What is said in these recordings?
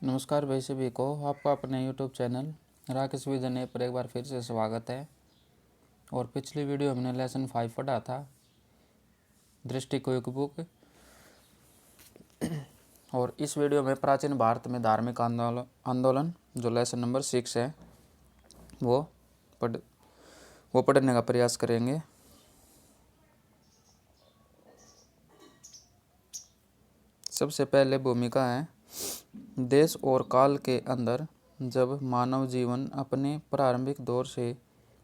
नमस्कार भाई सभी को, आपका अपने यूट्यूब चैनल राकेश विजन पर एक बार फिर से स्वागत है। और पिछली वीडियो हमने लेसन 5 पढ़ा था, दृष्टि को एक बुक। और इस वीडियो में प्राचीन भारत में धार्मिक आंदोलन जो लेसन नंबर 6 है वो पढ़ने का प्रयास करेंगे। सबसे पहले भूमिका है। देश और काल के अंदर जब मानव जीवन अपने प्रारंभिक दौर से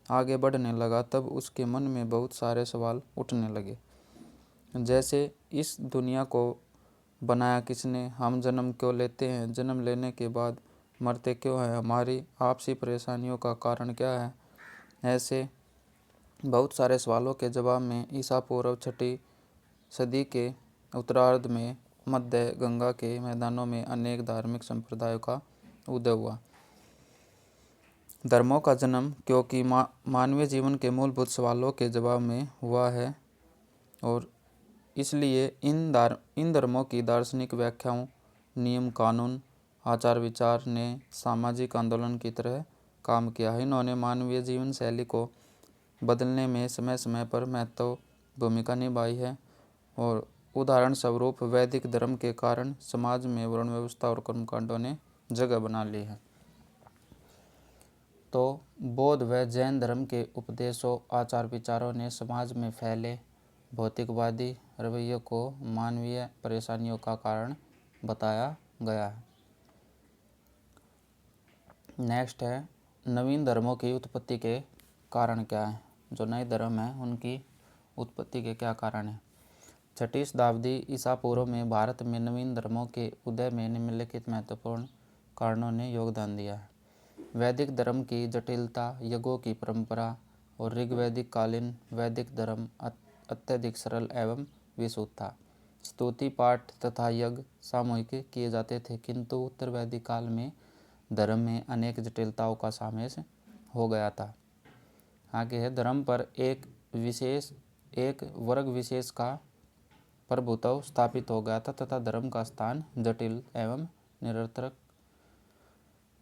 आगे बढ़ने लगा तब उसके मन में बहुत सारे सवाल उठने लगे, जैसे इस दुनिया को बनाया किसने, हम जन्म क्यों लेते हैं, जन्म लेने के बाद मरते क्यों हैं, हमारी आपसी परेशानियों का कारण क्या है। ऐसे बहुत सारे सवालों के जवाब में ईसा पूर्व 6वीं सदी के उत्तरार्ध में मध्य गंगा के मैदानों में अनेक धार्मिक संप्रदायों का उदय हुआ। धर्मों का जन्म क्योंकि मानवीय जीवन के मूलभूत सवालों के जवाब में हुआ है, और इसलिए इन धर्मों की दार्शनिक व्याख्याओं, नियम कानून, आचार विचार ने सामाजिक आंदोलन की तरह काम किया है। इन्होंने मानवीय जीवन शैली को बदलने में समय समय पर महत्वपूर्ण भूमिका निभाई है। और उदाहरण स्वरूप वैदिक धर्म के कारण समाज में वर्ण व्यवस्था और कर्मकांडों ने जगह बना ली है। तो बौद्ध व जैन धर्म के उपदेशों, आचार विचारों ने समाज में फैले भौतिकवादी रवैये को मानवीय परेशानियों का कारण बताया गया है। नेक्स्ट है, नवीन धर्मों की उत्पत्ति के कारण क्या है। जो नए धर्म हैं उनकी उत्पत्ति के क्या कारण हैं। 6वीं शताब्दी ईसा पूर्व में भारत में नवीन धर्मों के उदय में निम्नलिखित महत्वपूर्ण कारणों ने योगदान दिया है। वैदिक धर्म की जटिलता, यज्ञों की परंपरा और ऋग्वैदिक कालीन वैदिक धर्म अत्यधिक सरल एवं विशुद्ध था। स्तुति पाठ तथा यज्ञ सामूहिक किए जाते थे, किंतु उत्तर वैदिक काल में धर्म में अनेक जटिलताओं का समावेश हो गया था। आगे है, धर्म पर एक वर्ग विशेष का प्रभुत्व स्थापित हो गया था तथा धर्म का स्थान जटिल एवं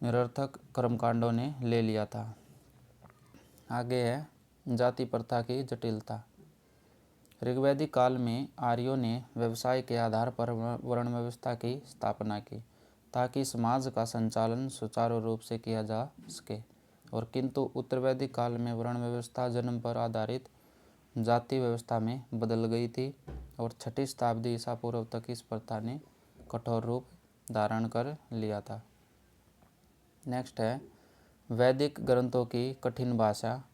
निरर्थक कर्मकांडों ने ले लिया था। आगे है, जाति प्रथा की जटिलता। ऋग्वैदिक काल में आर्यों ने व्यवसाय के आधार पर वर्ण व्यवस्था की स्थापना की ताकि समाज का संचालन सुचारू रूप से किया जा सके। और किंतु उत्तर वैदिक काल में वर्ण व्यवस्था जन्म पर आधारित जाति व्यवस्था में बदल गई थी और 6वीं शताब्दी ईसा पूर्व तक इस प्रथा ने कठोर रूप धारण कर लिया था। नेक्स्ट है, वैदिक ग्रंथों की कठिन भाषा।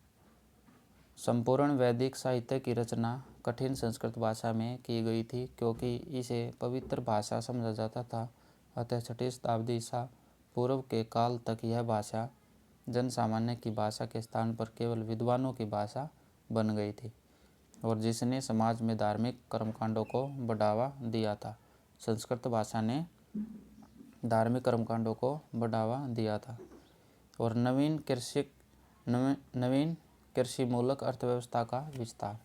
संपूर्ण वैदिक साहित्य की रचना कठिन संस्कृत भाषा में की गई थी क्योंकि इसे पवित्र भाषा समझा जाता था। अतः 6वीं शताब्दी ईसा पूर्व के काल तक यह भाषा जन सामान्य की भाषा के स्थान पर केवल विद्वानों की भाषा बन गई थी, और जिसने समाज में धार्मिक कर्मकांडों को बढ़ावा दिया था। संस्कृत भाषा ने धार्मिक कर्मकांडों को बढ़ावा दिया था। और नवीन कृषि मूलक अर्थव्यवस्था का विस्तार।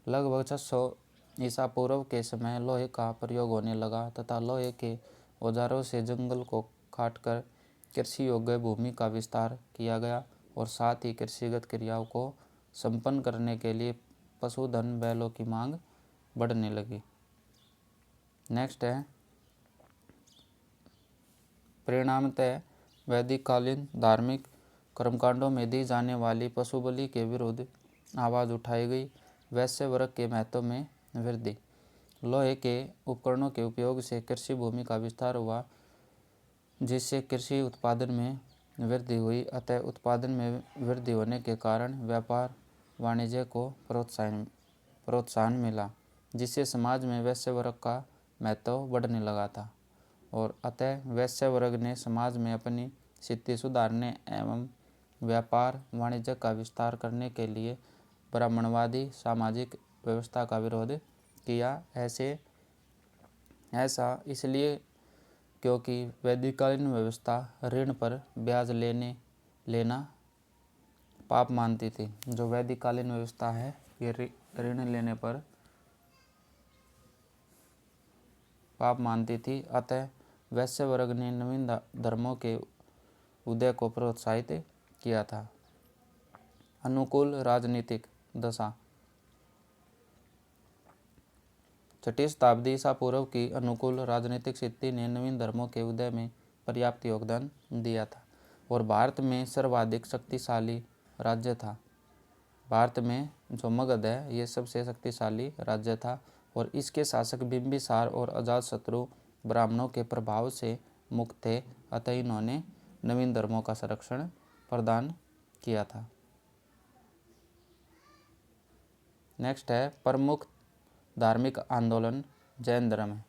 लगभग 600 ईसा पूर्व के समय लोहे का प्रयोग होने लगा तथा लोहे के औजारों से जंगल को काटकर कृषि योग्य भूमि का विस्तार किया गया, और साथ ही कृषिगत क्रियाओं को संपन्न करने के लिए पशुधन बैलों की मांग बढ़ने लगी। नेक्स्ट है, परिणामतः वैदिक कालीन धार्मिक कर्मकांडों में दी जाने वाली पशु बलि के विरुद्ध आवाज़ उठाई गई। वैश्य वर्ग के महत्व में वृद्धि। लोहे के उपकरणों के उपयोग से कृषि भूमि का विस्तार हुआ, जिससे कृषि उत्पादन में वृद्धि हुई। अतः उत्पादन में वृद्धि होने के कारण व्यापार वाणिज्य को प्रोत्साहन मिला, जिससे समाज में वैश्य वर्ग का महत्व बढ़ने लगा था। और अतः वैश्य वर्ग ने समाज में अपनी स्थिति सुधारने एवं व्यापार वाणिज्य का विस्तार करने के लिए ब्राह्मणवादी सामाजिक व्यवस्था का विरोध किया। ऐसा इसलिए क्योंकि वैदिककालीन व्यवस्था ऋण पर ब्याज लेना पाप मानती थी। जो वैदिककालीन व्यवस्था है ये ऋण लेने पर पाप मानती थी। अतः वैश्य वर्ग ने नवीन धर्मों के उदय को प्रोत्साहित किया था। अनुकूल राजनीतिक दशा। 6वीं शताब्दी ईसा पूर्व की अनुकूल राजनीतिक स्थिति ने नवीन धर्मों के उदय में पर्याप्त योगदान दिया था और भारत में सर्वाधिक शक्तिशाली राज्य था। भारत में जो मगध है ये सबसे शक्तिशाली राज्य था और इसके शासक बिंबिसार और अजातशत्रु ब्राह्मणों के प्रभाव से मुक्त थे, अतः इन्होंने नवीन धर्मों का संरक्षण प्रदान किया था। नेक्स्ट है प्रमुख धार्मिक आंदोलन जैन धर्म है।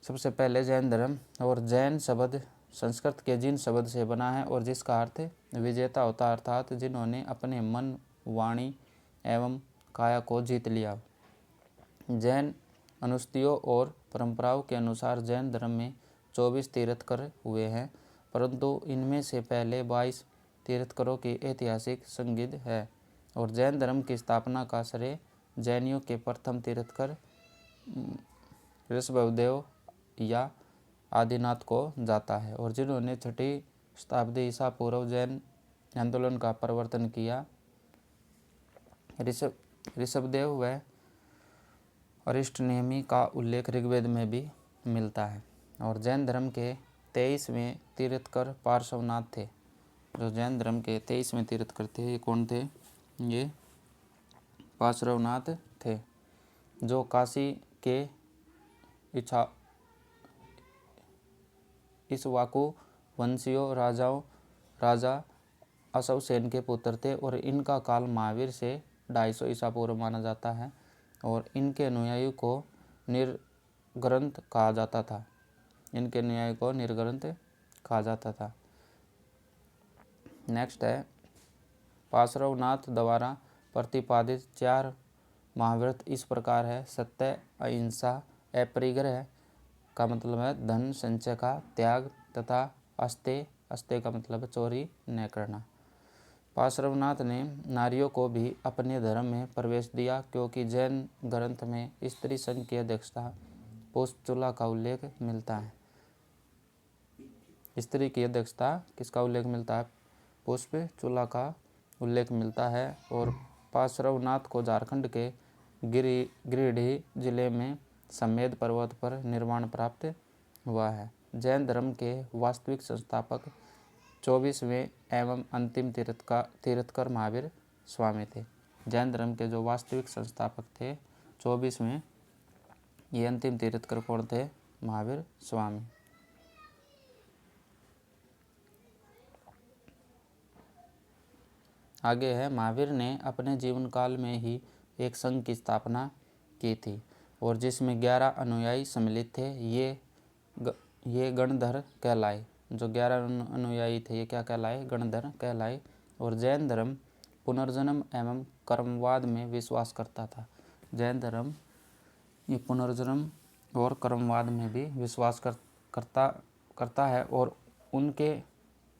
सबसे पहले जैन धर्म। और जैन शब्द संस्कृत के जिन शब्द से बना है और जिसका अर्थ विजेता होता है, अर्थात जिन्होंने अपने मन, वाणी एवं काया को जीत लिया। जैन अनुष्ठियों और परंपराओं के अनुसार जैन धर्म में 24 तीर्थंकर हुए हैं, परंतु इनमें से पहले 22 तीर्थंकरों की ऐतिहासिक संगिध है और जैन धर्म की स्थापना का श्रेय जैनियों के प्रथम तीर्थंकर ऋषभदेव या आदिनाथ को जाता है और जिन्होंने 6वीं शताब्दी ईसा पूर्व जैन आंदोलन का प्रवर्तन किया। ऋषभदेव व अरिष्टनेमि का उल्लेख ऋग्वेद में भी मिलता है। और जैन धर्म के 23वें तीर्थंकर पार्श्वनाथ थे। जो जैन धर्म के 23वें तीर्थंकर थे ये कौन थे? ये पार्श्वनाथ थे, जो काशी के इक्ष्वाकु वंशियों राजा अशोकसेन के पुत्र थे और इनका काल महावीर से 250 ईसा पूर्व माना जाता है और इनके अनुयायियों को निर्ग्रंथ कहा जाता था। नेक्स्ट है पार्श्वनाथ द्वारा प्रतिपादित 4 महाव्रत इस प्रकार है। सत्य, अहिंसा, अपरिग्रह का मतलब है धन संचय का त्याग तथा अस्तेय का मतलब चोरी न करना। पार्श्वनाथ ने नारियों को भी अपने धर्म में प्रवेश दिया, क्योंकि जैन ग्रंथ में स्त्री संघ की अध्यक्षता पुष्पचूला का उल्लेख मिलता है। स्त्री की अध्यक्षता किसका उल्लेख मिलता है? पुष्पचूला का उल्लेख मिलता है। और पार्श्वनाथ को झारखंड के गिरिडीह जिले में समेध पर्वत पर निर्वाण प्राप्त हुआ है। जैन धर्म के वास्तविक संस्थापक 24वें एवं अंतिम तीर्थंकर महावीर स्वामी थे। जैन धर्म के जो वास्तविक संस्थापक थे 24वें, ये अंतिम तीर्थंकर कौन थे? महावीर स्वामी। आगे है महावीर ने अपने जीवन काल में ही एक संघ की स्थापना की थी और जिसमें 11 अनुयायी सम्मिलित थे। ये गणधर कहलाए। जो 11 अनुयायी थे ये क्या कहलाए? गणधर कहलाए। और जैन धर्म पुनर्जन्म एवं कर्मवाद में विश्वास करता था। जैन धर्म ये पुनर्जन्म और कर्मवाद में भी विश्वास करता है और उनके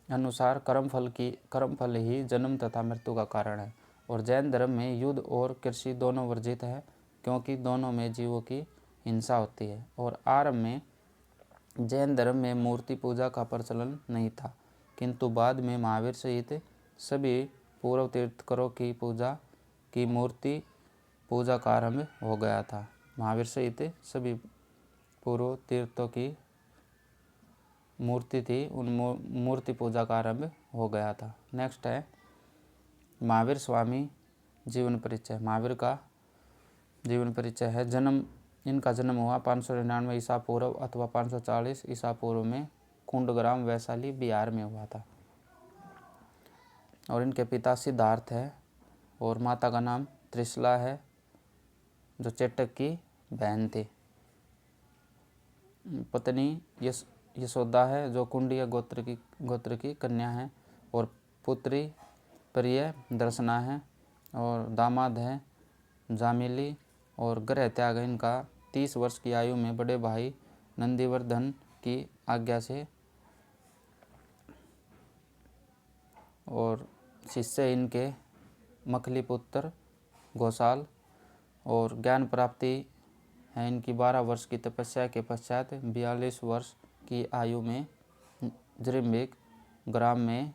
अनुसार कर्मफल ही जन्म तथा मृत्यु का कारण है। और जैन धर्म में युद्ध और कृषि दोनों वर्जित है, क्योंकि दोनों में जीवों की हिंसा होती है। और आरंभ में जैन धर्म में मूर्ति पूजा का प्रचलन नहीं था, किंतु बाद में महावीर सहित सभी पूर्व तीर्थंकरों की मूर्ति पूजा का आरंभ हो गया था। महावीर सहित सभी पूर्व तीर्थों की मूर्ति थी, उन मूर्ति पूजा का आरंभ हो गया था। नेक्स्ट है महावीर स्वामी जीवन परिचय। महावीर का जीवन परिचय है। इनका जन्म हुआ 599 ईसा पूर्व अथवा 540 ईसा पूर्व में कुंडग्राम वैशाली बिहार में हुआ था। और इनके पिता सिद्धार्थ है और माता का नाम त्रिशला है, जो चेटक की बहन थी। पत्नी यशोदा है, जो कुंडीय गोत्र की कन्या है। और पुत्री प्रिय दर्शना है और दामाद है जामिली। और गृह त्याग इनका 30 वर्ष की आयु में बड़े भाई नंदीवर्धन की आज्ञा से और शिष्य इनके मखली पुत्र घोषाल। और ज्ञान प्राप्ति है इनकी 12 वर्ष की तपस्या के पश्चात 42 वर्ष की आयु में जृम्बिक ग्राम में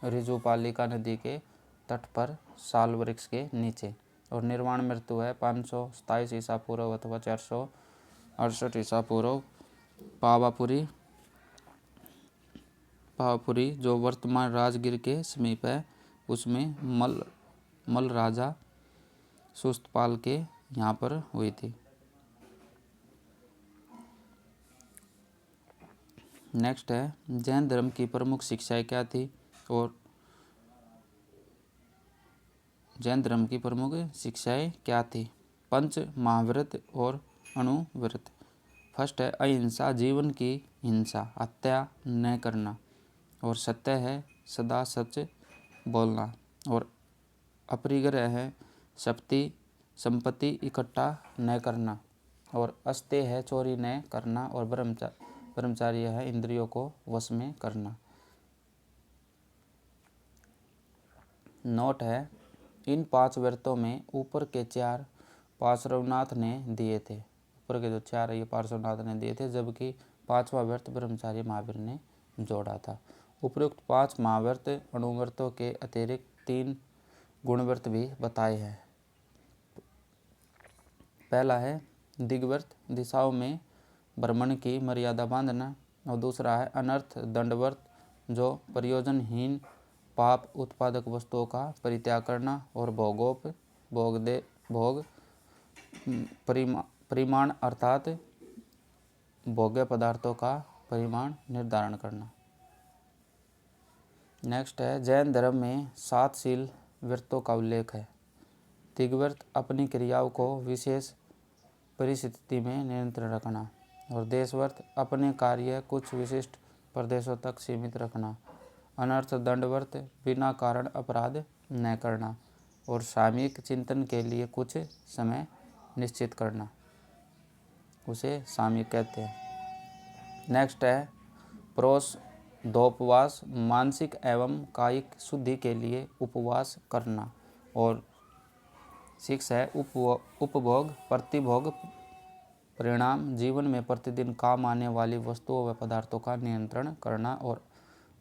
ऋजुपालिका नदी के तट पर साल वृक्ष के नीचे। और निर्वाण मृत्यु है 527 ईसा पूर्व अथवा 468 ईसा पूर्व पावापुरी जो वर्तमान राजगीर के समीप है, उसमें मल राजा सुस्तपाल के यहाँ पर हुई थी। नेक्स्ट है जैन धर्म की प्रमुख शिक्षाएं क्या थी और जैन धर्म की प्रमुख शिक्षाएं क्या थी। पंच महाव्रत और अणुव्रत। फर्स्ट है अहिंसा, जीवन की हिंसा, हत्या न करना, और सत्य है सदा सच बोलना, और अपरिग्रह है संपत्ति इकट्ठा न करना, और अस्तेय है चोरी न करना, और ब्रह्मचार्य है इंद्रियों को वश में करना। नोट है इन 5 व्रतों में ऊपर के 4 पार्श्वनाथ ने दिए थे। ऊपर के जो 4 है ये पार्श्वनाथ ने दिए थे, जबकि 5वां व्रत ब्रह्मचार्य महावीर ने जोड़ा था। उपरोक्त 5 महाव्रत अणुव्रतों के अतिरिक्त 3 गुणव्रत भी बताए हैं। पहला है दिग्व्रत, दिशाओं में भ्रमण की मर्यादा बांधना, और दूसरा है अनर्थ दंडव्रत, जो प्रयोजनहीन पाप उत्पादक वस्तुओं का परित्याग करना और भोग परिमाण अर्थात भोग्य पदार्थों का परिमाण निर्धारण करना। नेक्स्ट है जैन धर्म में 7 शील व्रतों का उल्लेख है। दिग्व्रत अपनी क्रियाओं को विशेष परिस्थिति में नियंत्रण रखना, और देशव्रत अपने कार्य कुछ विशिष्ट प्रदेशों तक सीमित रखना। अनर्थ दंडव्रत बिना कारण अपराध न करना, और सामयिक चिंतन के लिए कुछ समय निश्चित करना, उसे सामयिक कहते हैं। नेक्स्ट है प्रोस दोपवास, मानसिक एवं कायिक शुद्धि के लिए उपवास करना। और 6 है उपभोग प्रतिभोग परिणाम, जीवन में प्रतिदिन काम आने वाली वस्तुओं व पदार्थों का नियंत्रण करना।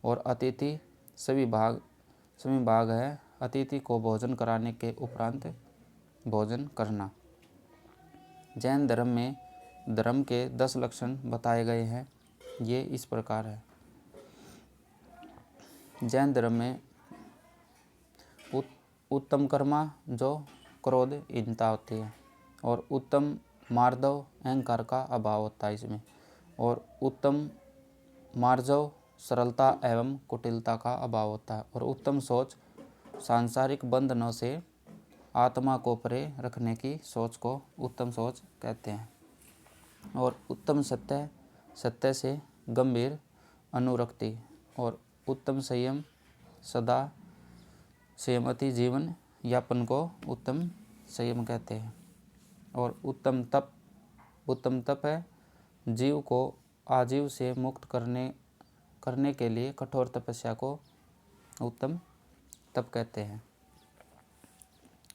और अतिथि सभी भाग है अतिथि को भोजन कराने के उपरांत भोजन करना। जैन धर्म में धर्म के 10 लक्षण बताए गए हैं, ये इस प्रकार है। जैन धर्म में उत्तम कर्मा जो क्रोधहीनता होती है, और उत्तम मार्दव अहंकार का अभाव होता है इसमें, और उत्तम मार्जव सरलता एवं कुटिलता का अभाव होता है, और उत्तम सोच सांसारिक बंधनों से आत्मा को परे रखने की सोच को उत्तम सोच कहते हैं। और उत्तम सत्य से गंभीर अनुरक्ति, और उत्तम संयम सदा संयमति जीवन यापन को उत्तम संयम कहते हैं। और उत्तम तप है जीव को आजीव से मुक्त करने के लिए कठोर तपस्या को उत्तम तप कहते हैं।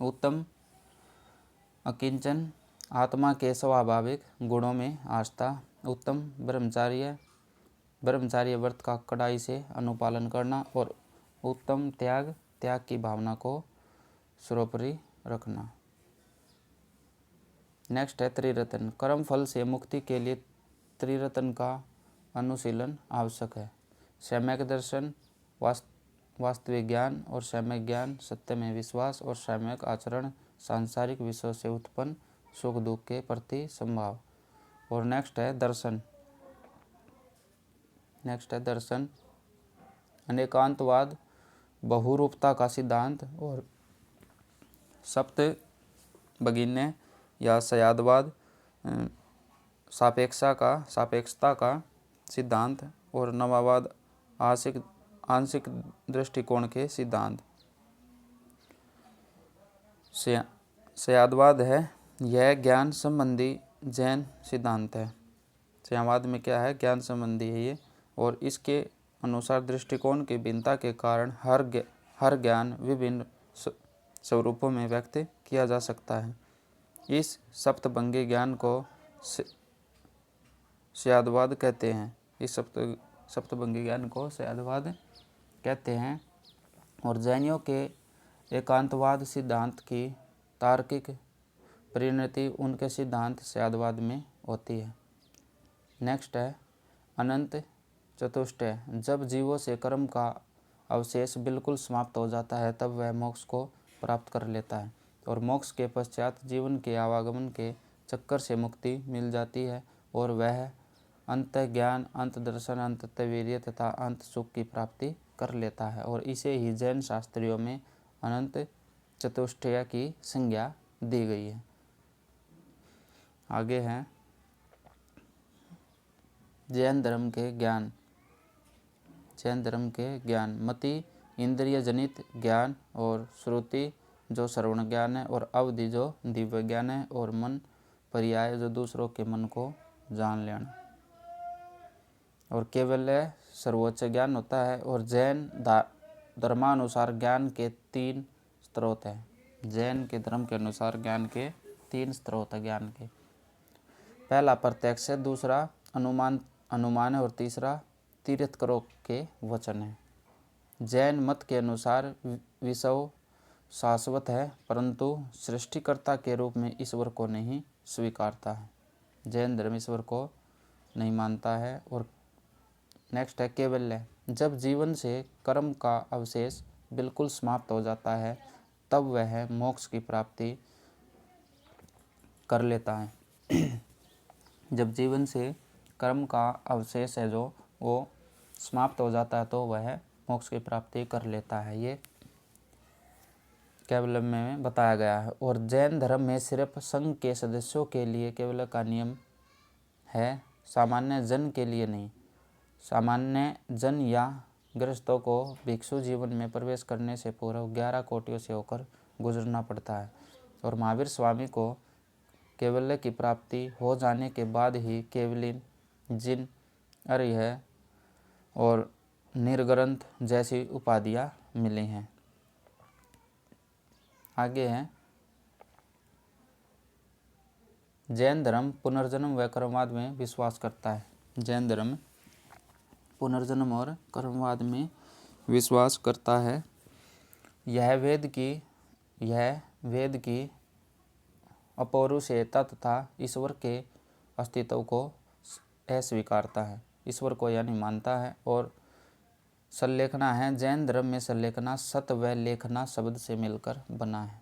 उत्तम अकिंचन आत्मा के स्वाभाविक गुणों में आस्था। उत्तम ब्रह्मचार्य व्रत का कड़ाई से अनुपालन करना, और उत्तम त्याग की भावना को सर्वोपरि रखना। नेक्स्ट है त्रिरत्न। कर्म फल से मुक्ति के लिए त्रिरत्न का अनुशीलन आवश्यक है। सम्यक दर्शन, वास्तविक ज्ञान और सम्यक ज्ञान, सत्य में विश्वास और सम्यक आचरण, सांसारिक विषयों से उत्पन्न सुख दुख के प्रति संभाव। और नेक्स्ट है दर्शन अनेकांतवाद, बहुरूपता का सिद्धांत, और सप्त बगिन्य या सयादवाद, सापेक्षता का सिद्धांत, और नवावाद आंशिक दृष्टिकोण के सिद्धांत। सयादवाद है यह ज्ञान संबंधी जैन सिद्धांत है। सयादवाद में क्या है, ज्ञान संबंधी है ये, और इसके अनुसार दृष्टिकोण की भिन्नता के कारण हर ज्ञान विभिन्न स्वरूपों में व्यक्त किया जा सकता है। इस सप्तभंगी ज्ञान को स्यादवाद कहते हैं। इस सप्तभंगी ज्ञान को स्यादवाद कहते हैं। और जैनियों के एकांतवाद सिद्धांत की तार्किक परिणति उनके सिद्धांत स्यादवाद में होती है। नेक्स्ट है अनंत चतुष्टय। जब जीवों से कर्म का अवशेष बिल्कुल समाप्त हो जाता है तब वह मोक्ष को प्राप्त कर लेता है और मोक्ष के पश्चात जीवन के आवागमन के चक्कर से मुक्ति मिल जाती है और वह अंत ज्ञान, अंत दर्शन, अंत वीर्य तथा अंत सुख की प्राप्ति कर लेता है। और इसे ही जैन शास्त्रियों में अनंत चतुष्टय की संज्ञा दी गई है। आगे है जैन धर्म के ज्ञान। जैन धर्म के ज्ञान मति इंद्रिय जनित ज्ञान और श्रुति जो श्रवण ज्ञान है और अवधि जो दिव्य ज्ञान है और मन पर्याय जो दूसरों के मन को जान लेना और केवल सर्वोच्च ज्ञान होता है। और जैन धर्मानुसार ज्ञान के 3 स्रोत हैं। जैन के धर्म के अनुसार ज्ञान के 3 स्रोत है ज्ञान के। पहला प्रत्यक्ष है, दूसरा अनुमान है और तीसरा तीर्थंकरों के वचन है। जैन मत के अनुसार विश्व शाश्वत है परंतु सृष्टिकर्ता के रूप में ईश्वर को नहीं स्वीकारता है। जैन धर्म ईश्वर को नहीं मानता है। और नेक्स्ट है केवल्य। जब जीवन से कर्म का अवशेष बिल्कुल समाप्त हो जाता है तब वह मोक्ष की प्राप्ति कर लेता है। जब जीवन से कर्म का अवशेष है जो वो समाप्त हो जाता है तो वह मोक्ष की प्राप्ति कर लेता है। ये केवल में बताया गया है। और जैन धर्म में सिर्फ संघ के सदस्यों के लिए केवल का नियम है, सामान्य जन के लिए नहीं। सामान्य जन या गृहस्थों को भिक्षु जीवन में प्रवेश करने से पूर्व 11 कोटियों से होकर गुजरना पड़ता है और महावीर स्वामी को केवल्य की प्राप्ति हो जाने के बाद ही केवलिन, जिन, अर्य और निर्ग्रंथ जैसी उपाधियाँ मिली हैं। आगे है जैन धर्म पुनर्जन्म व कर्मवाद में विश्वास करता है। जैन धर्म पुनर्जन्म और कर्मवाद में विश्वास करता है। यह वेद की अपौरुषेयता तथा ईश्वर के अस्तित्व को अस्वीकारता है, ईश्वर को यानी मानता है। और संलेखना है। जैन धर्म में संलेखना सत व लेखना शब्द से मिलकर बना है।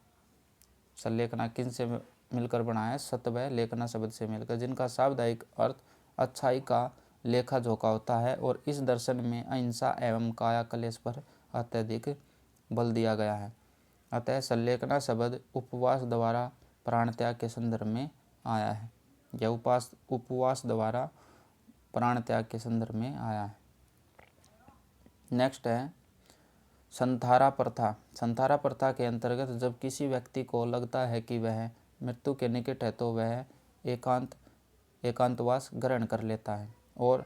संलेखना किन से मिलकर बना है? सत व लेखना शब्द से मिलकर, जिनका शाब्दिक अर्थ अच्छाई का लेखा जोखा होता है। और इस दर्शन में अहिंसा एवं काया कलेश पर अत्यधिक बल दिया गया है। अतः संलेखना शब्द उपवास द्वारा प्राण त्याग के संदर्भ में आया है। यह उपवास द्वारा प्राण त्याग के संदर्भ में आया है। नेक्स्ट है संथारा प्रथा। संथारा प्रथा के अंतर्गत जब किसी व्यक्ति को लगता है कि वह मृत्यु के निकट है तो वह एकांतवास ग्रहण कर लेता है और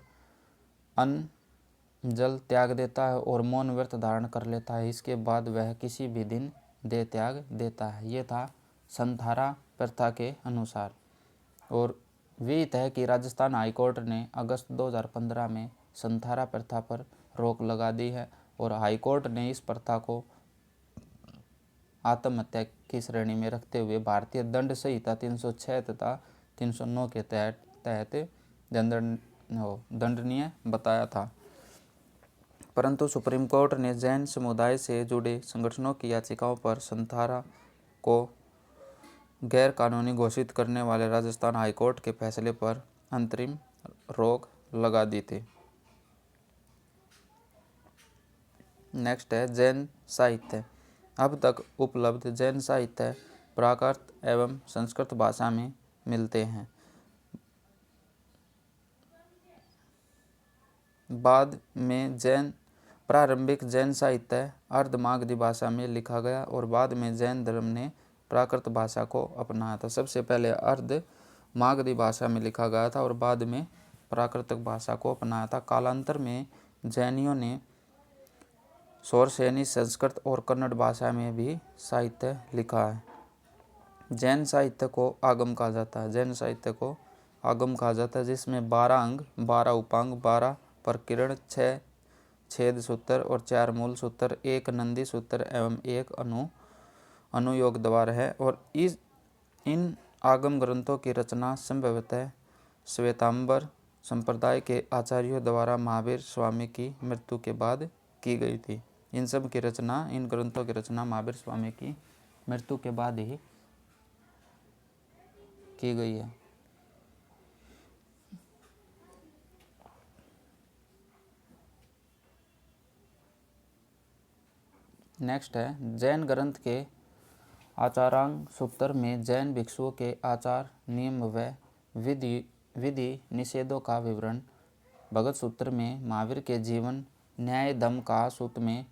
अन्न जल त्याग देता है और मौन व्रत धारण कर लेता है। इसके बाद वह किसी भी दिन देह त्याग देता है। ये था संथारा प्रथा के अनुसार। और विदित है कि राजस्थान हाईकोर्ट ने अगस्त 2015 में संथारा प्रथा पर रोक लगा दी है और हाईकोर्ट ने इस प्रथा को आत्महत्या की श्रेणी में रखते हुए भारतीय दंड संहिता 306 तथा 309 के तहत दंडनीय बताया था। परंतु सुप्रीम कोर्ट ने जैन समुदाय से जुड़े संगठनों की याचिकाओं पर संथारा को गैर कानूनी घोषित करने वाले राजस्थान हाईकोर्ट के फैसले पर अंतरिम रोक लगा दी थी। नेक्स्ट है जैन साहित्य। अब तक उपलब्ध जैन साहित्य प्राकृत एवं संस्कृत भाषा में मिलते हैं। बाद में प्रारंभिक जैन साहित्य अर्धमागधी भाषा में लिखा गया और बाद में जैन धर्म ने प्राकृत भाषा को अपनाया था। सबसे पहले अर्धमागधी भाषा में लिखा गया था और बाद में प्राकृतिक भाषा को अपनाया था। कालांतर में जैनियों ने सौरसेनी, संस्कृत और कन्नड़ भाषा में भी साहित्य लिखा है। जैन साहित्य को आगम कहा जाता है। जैन साहित्य को आगम कहा जाता है, जिसमें 12 अंग, 12 उपांग, 12 प्रकीर्ण, 6 छेद सूत्र और 4 मूल सूत्र, 1 नंदी सूत्र एवं 1 अनुयोग द्वार है। और इन आगम ग्रंथों की रचना संभवतः श्वेतांबर संप्रदाय के आचार्यों द्वारा महावीर स्वामी की मृत्यु के बाद की गई थी। इन सब की रचना, इन ग्रंथों की रचना महावीर स्वामी की मृत्यु के बाद ही की गई है। नेक्स्ट है जैन ग्रंथ के आचारांग सूत्र में जैन भिक्षुओं के आचार, नियम व विधि निषेधों का विवरण। भगत सूत्र में महावीर के जीवन, न्याय धम का सूत्र में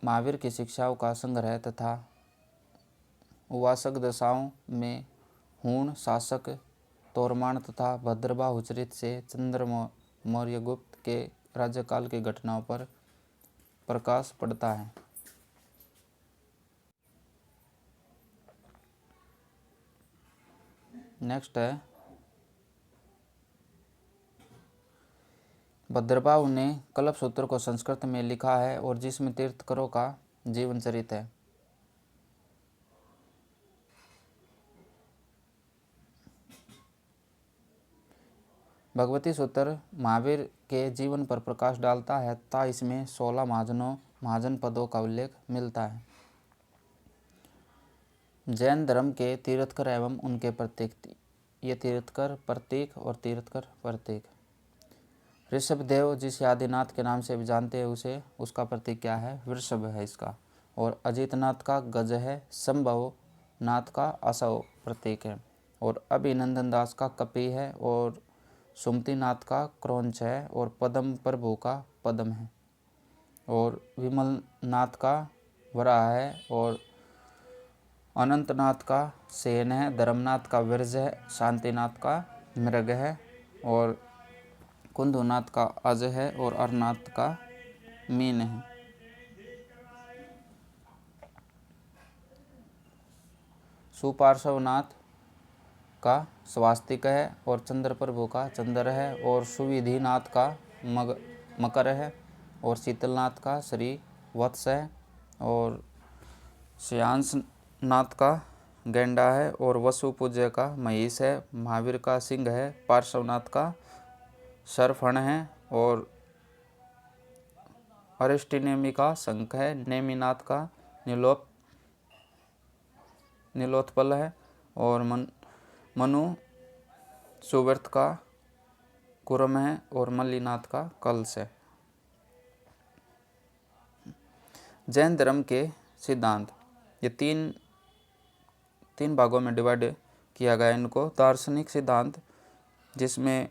महावीर की शिक्षाओं का संग्रह तथा उवासक दशाओं में हूण, शासक, तोरमाण तथा भद्रबाहु चरित से चंद्र मौर्य गुप्त के राज्यकाल की घटनाओं पर प्रकाश पड़ता है। नेक्स्ट है भद्रबाहु ने कल्प सूत्र को संस्कृत में लिखा है और जिसमें तीर्थंकरों का जीवन चरित है। भगवती सूत्र महावीर के जीवन पर प्रकाश डालता है तथा इसमें 16 महाजन पदों का उल्लेख मिलता है। जैन धर्म के तीर्थंकर एवं उनके प्रतीक, ये तीर्थंकर प्रतीक और तीर्थंकर प्रतीक। ऋषभदेव जिसे आदिनाथ के नाम से भी जानते हैं, उसका प्रतीक क्या है? वृषभ है इसका। और अजितनाथ का गज है, संभव नाथ का असव प्रतीक है, और अभिनंदन दास का कपि है, और सुमतिनाथ का क्रौंच है, और पद्म प्रभु का पद्म है, और विमल नाथ का वराह है, और अनंतनाथ का सेन है, धर्मनाथ का विरज है, शांतिनाथ का मृग है, और कुंदुनाथ का अज है, और अरनाथ का मीन है। सुपार्श्वनाथ का स्वास्तिक है, और चंद्र प्रभु का चंद्र है, और सुविधिनाथ का मकर है, और शीतलनाथ का श्री वत्स है, और श्यांसनाथ का गेंडा है, और वसु पूज्य का महिष है, महावीर का सिंह है, पार्श्वनाथ का सरफण है, और अरिष्टिनेमि का शंख है, नेमिनाथ का नीलोत्पल है, और मनु सुव्रत का कुरम है, और मल्लीनाथ का कलश है। जैन धर्म के सिद्धांत, ये तीन भागों में डिवाइड किया गया इनको। दार्शनिक सिद्धांत, जिसमें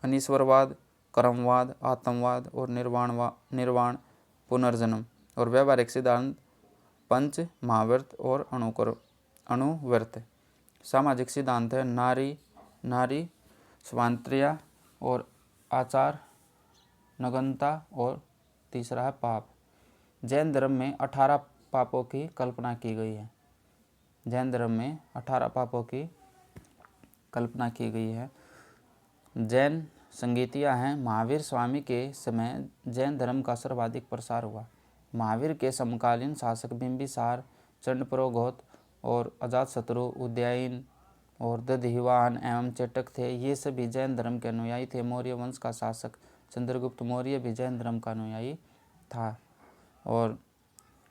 अनीश्वरवाद, कर्मवाद, आत्मवाद और निर्वाण पुनर्जन्म। और व्यवहारिक सिद्धांत, पंच महाव्रत और अणुव्रत। सामाजिक सिद्धांत है नारी स्वातंत्र्य और आचार नग्नता, और तीसरा है पाप। जैन धर्म में 18 पापों की कल्पना की गई है। जैन धर्म में 18 पापों की कल्पना की गई है। जैन संगीतियाँ हैं। महावीर स्वामी के समय जैन धर्म का सर्वाधिक प्रसार हुआ। महावीर के समकालीन शासक बिंबिसार, चंडप्रघोत और अजातशत्रु, उदयन और दधिवाहन एवं चेटक थे। ये सभी जैन धर्म के अनुयायी थे। मौर्य वंश का शासक चंद्रगुप्त मौर्य भी जैन धर्म का अनुयायी था। और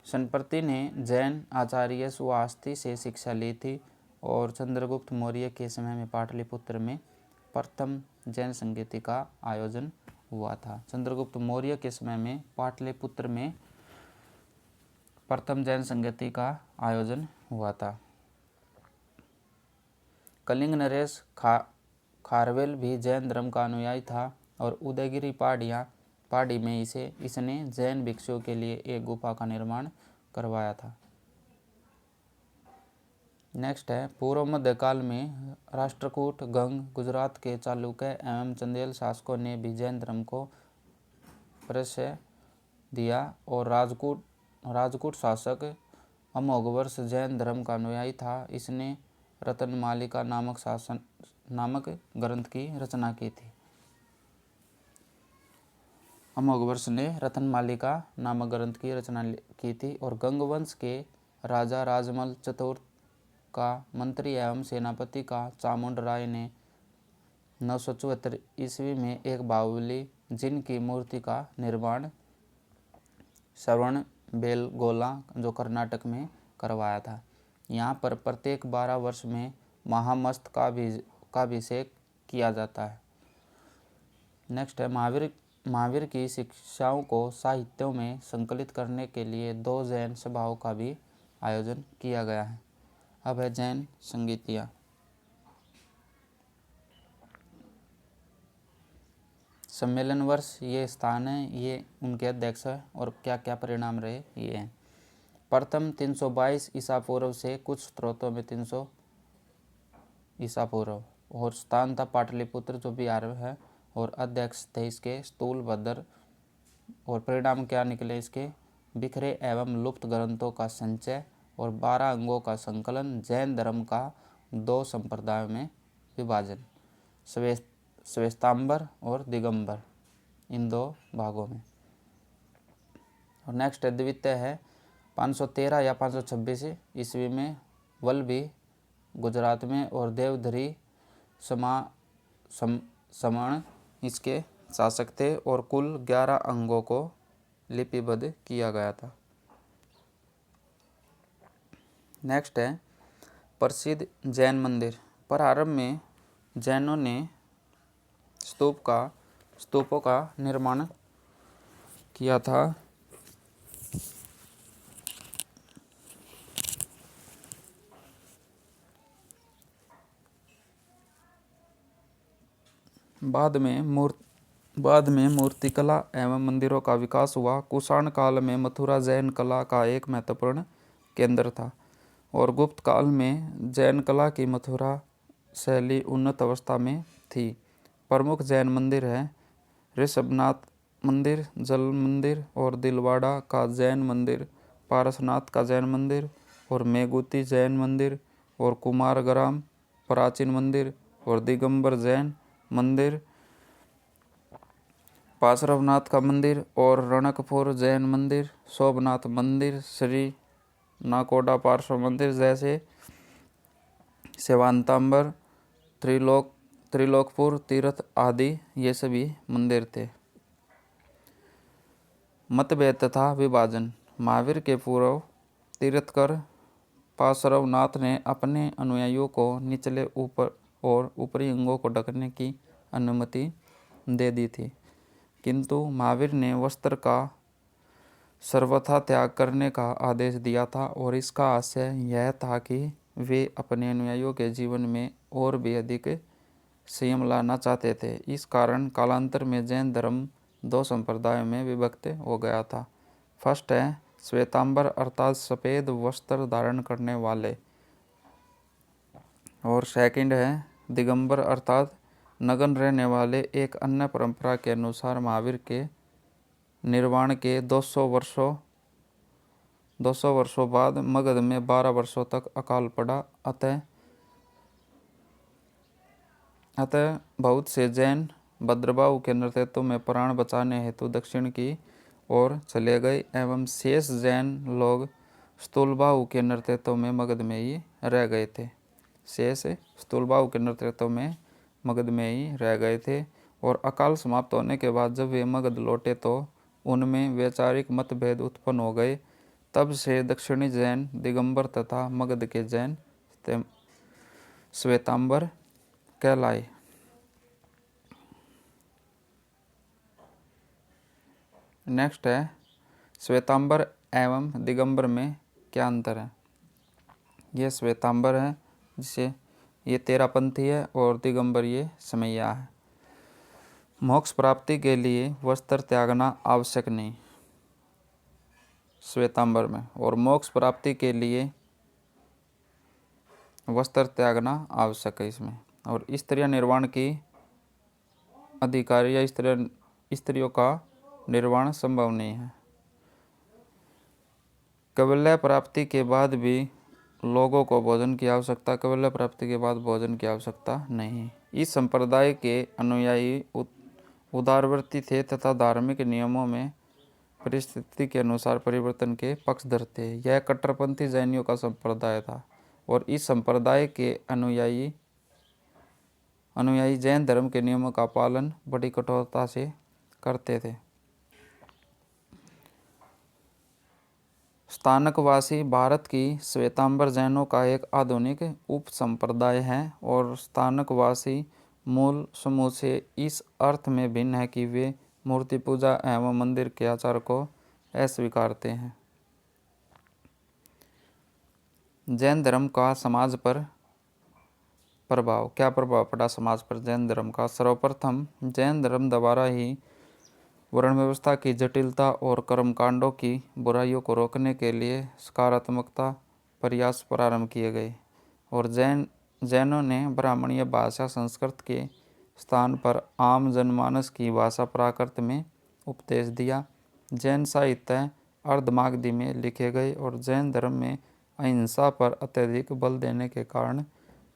सनपर्ति ने जैन आचार्य सुवास्ति से शिक्षा ली थी, और चंद्रगुप्त मौर्य के समय में पाटलिपुत्र में प्रथम जैन संगीति का आयोजन हुआ था। चंद्रगुप्त मौर्य के समय में पाटलिपुत्र में प्रथम जैन संगीति का आयोजन हुआ था। कलिंग नरेश खारवेल भी जैन धर्म का अनुयायी था, और उदयगिरी पहाड़ी में इसने जैन भिक्षुओं के लिए एक गुफा का निर्माण करवाया था। नेक्स्ट है पूर्व मध्यकाल में राष्ट्रकूट, गंग, गुजरात के चालुक्य एवं चंदेल शासकों ने भी जैन धर्म को प्रश्रय दिया, और राजकूट शासक अमोघवर्ष जैन धर्म का अनुयायी था। इसने रत्नमालिका नामक ग्रंथ की रचना की थी। अमोघवर्ष ने रत्नमालिका नामक ग्रंथ की रचना की थी और गंगवंश के राजा राजमल चतुर्थ का मंत्री एवं सेनापति का चामुंड राय ने 974 ईस्वी में एक बाहुबली जिन की मूर्ति का निर्माण श्रवण बेलगोला जो कर्नाटक में करवाया था। यहाँ पर प्रत्येक 12 वर्ष में महामस्त का अभिषेक किया जाता है। नेक्स्ट है महावीर की शिक्षाओं को साहित्यों में संकलित करने के लिए 2 जैन सभाओं का भी आयोजन किया गया है। अब है जैन संगीतियाँ। सम्मेलन वर्ष ये स्थान है, ये उनके अध्यक्ष है और क्या क्या परिणाम रहे ये हैं। प्रथम 322 ईसा पूर्व से कुछ स्रोतों में 300 ईसा पूर्व और स्थान था पाटलिपुत्र जो बिहार में है और अध्यक्ष थे इसके स्थूलभद्र। और परिणाम क्या निकले इसके? बिखरे एवं लुप्त ग्रंथों का संचय और 12 अंगों का संकलन, जैन धर्म का 2 संप्रदायों में विभाजन, श्वेतांबर और दिगंबर इन 2 भागों में। और नेक्स्ट द्वितीय है 513 या 526 ईस्वी में वल्लभी गुजरात में और देवधरी समण इसके शासक थे और कुल 11 अंगों को लिपिबद्ध किया गया था। नेक्स्ट है प्रसिद्ध जैन मंदिर। प्रारंभ में जैनों ने स्तूपों का निर्माण किया था। बाद में मूर्तिकला एवं मंदिरों का विकास हुआ। कुषाण काल में मथुरा जैन कला का एक महत्वपूर्ण केंद्र था और गुप्त काल में जैन कला की मथुरा शैली उन्नत अवस्था में थी। प्रमुख जैन मंदिर हैं ऋषभनाथ मंदिर, जल मंदिर और दिलवाड़ा का जैन मंदिर, पारसनाथ का जैन मंदिर और मेगुती जैन मंदिर और कुमारग्राम प्राचीन मंदिर और दिगंबर जैन मंदिर, पार्श्वनाथ का मंदिर और रणकपुर जैन मंदिर, सोमनाथ मंदिर, श्री नाकोडा पार्श्व मंदिर जैसे सेवांतांबर, त्रिलोकपुर तीर्थ आदि ये सभी मंदिर थे। मतभेद तथा विभाजन। महावीर के पूर्व तीर्थकर पार्श्वनाथ ने अपने अनुयायियों को निचले ऊपरी अंगों को ढकने की अनुमति दे दी थी, किंतु महावीर ने वस्त्र का सर्वथा त्याग करने का आदेश दिया था और इसका आशय यह था कि वे अपने अनुयायियों के जीवन में और भी अधिक संयम लाना चाहते थे। इस कारण कालांतर में जैन धर्म 2 संप्रदायों में विभक्त हो गया था। फर्स्ट है श्वेतांबर अर्थात सफ़ेद वस्त्र धारण करने वाले और सेकंड है दिगंबर अर्थात नग्न रहने वाले। एक अन्य परंपरा के अनुसार महावीर के निर्वाण के 200 वर्षों बाद मगध में 12 वर्षों तक अकाल पड़ा। अतः बहुत से जैन भद्रबाहु के नेतृत्व में प्राण बचाने हेतु दक्षिण की ओर चले गए एवं शेष जैन लोग स्थूलबाहु के नेतृत्व में मगध में ही रह गए थे। और अकाल समाप्त होने के बाद जब वे मगध लौटे तो उनमें वैचारिक मतभेद उत्पन्न हो गए। तब से दक्षिणी जैन दिगंबर तथा मगध के जैन श्वेतांबर कहलाए। नेक्स्ट है श्वेतांबर एवं दिगंबर में क्या अंतर है। ये श्वेतांबर है जिसे ये तेरापंथी है और दिगंबर ये समैया है। मोक्ष प्राप्ति के लिए वस्त्र त्यागना आवश्यक नहीं श्वेतांबर में, और मोक्ष प्राप्ति के लिए वस्त्र त्यागना आवश्यक है इसमें। और स्त्रियां निर्वाण की अधिकारी या स्त्रियों का निर्वाण संभव नहीं है। कैवल्य प्राप्ति के बाद भी लोगों को भोजन की आवश्यकता केवल प्राप्ति के बाद भोजन की आवश्यकता नहीं। इस संप्रदाय के अनुयायी उदारवर्ती थे तथा धार्मिक नियमों में परिस्थिति के अनुसार परिवर्तन के पक्षधर थे। यह कट्टरपंथी जैनियों का संप्रदाय था और इस संप्रदाय के अनुयायी जैन धर्म के नियमों का पालन बड़ी कठोरता से करते थे। स्थानकवासी भारत की श्वेतांबर जैनों का एक आधुनिक उप संप्रदाय है और स्थानकवासी मूल समूह से इस अर्थ में भिन्न है कि वे मूर्ति पूजा एवं मंदिर के आचार को अस्वीकारते हैं। जैन धर्म का समाज पर प्रभाव। क्या प्रभाव पड़ा समाज पर जैन धर्म का? सर्वप्रथम जैन धर्म द्वारा ही वर्ण व्यवस्था की जटिलता और कर्मकांडों की बुराइयों को रोकने के लिए सकारात्मकता प्रयास प्रारंभ किए गए और जैनों ने ब्राह्मणीय भाषा संस्कृत के स्थान पर आम जनमानस की भाषा प्राकृत में उपदेश दिया। जैन साहित्य अर्धमागधी में लिखे गए और जैन धर्म में अहिंसा पर अत्यधिक बल देने के कारण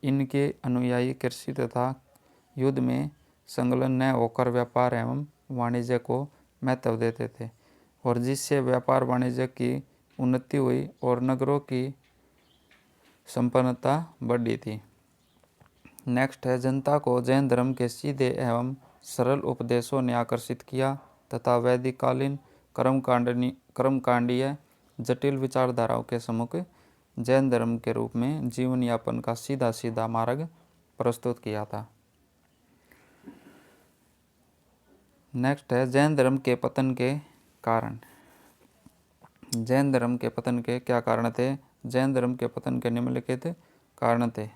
इनके अनुयायी कृषि तथा युद्ध में संलग्न न होकर व्यापार एवं वाणिज्य को महत्व देते थे और जिससे व्यापार वाणिज्य की उन्नति हुई और नगरों की संपन्नता बढ़ी थी। नेक्स्ट है, जनता को जैन धर्म के सीधे एवं सरल उपदेशों ने आकर्षित किया तथा वैदिक कालीन कर्मकांडीय जटिल विचारधाराओं के सम्मुख जैन धर्म के रूप में जीवन यापन का सीधा सीधा मार्ग प्रस्तुत किया था। नेक्स्ट है, जैन धर्म के पतन के कारण। जैन धर्म के पतन के क्या कारण थे? जैन धर्म के पतन के निम्नलिखित कारण थे।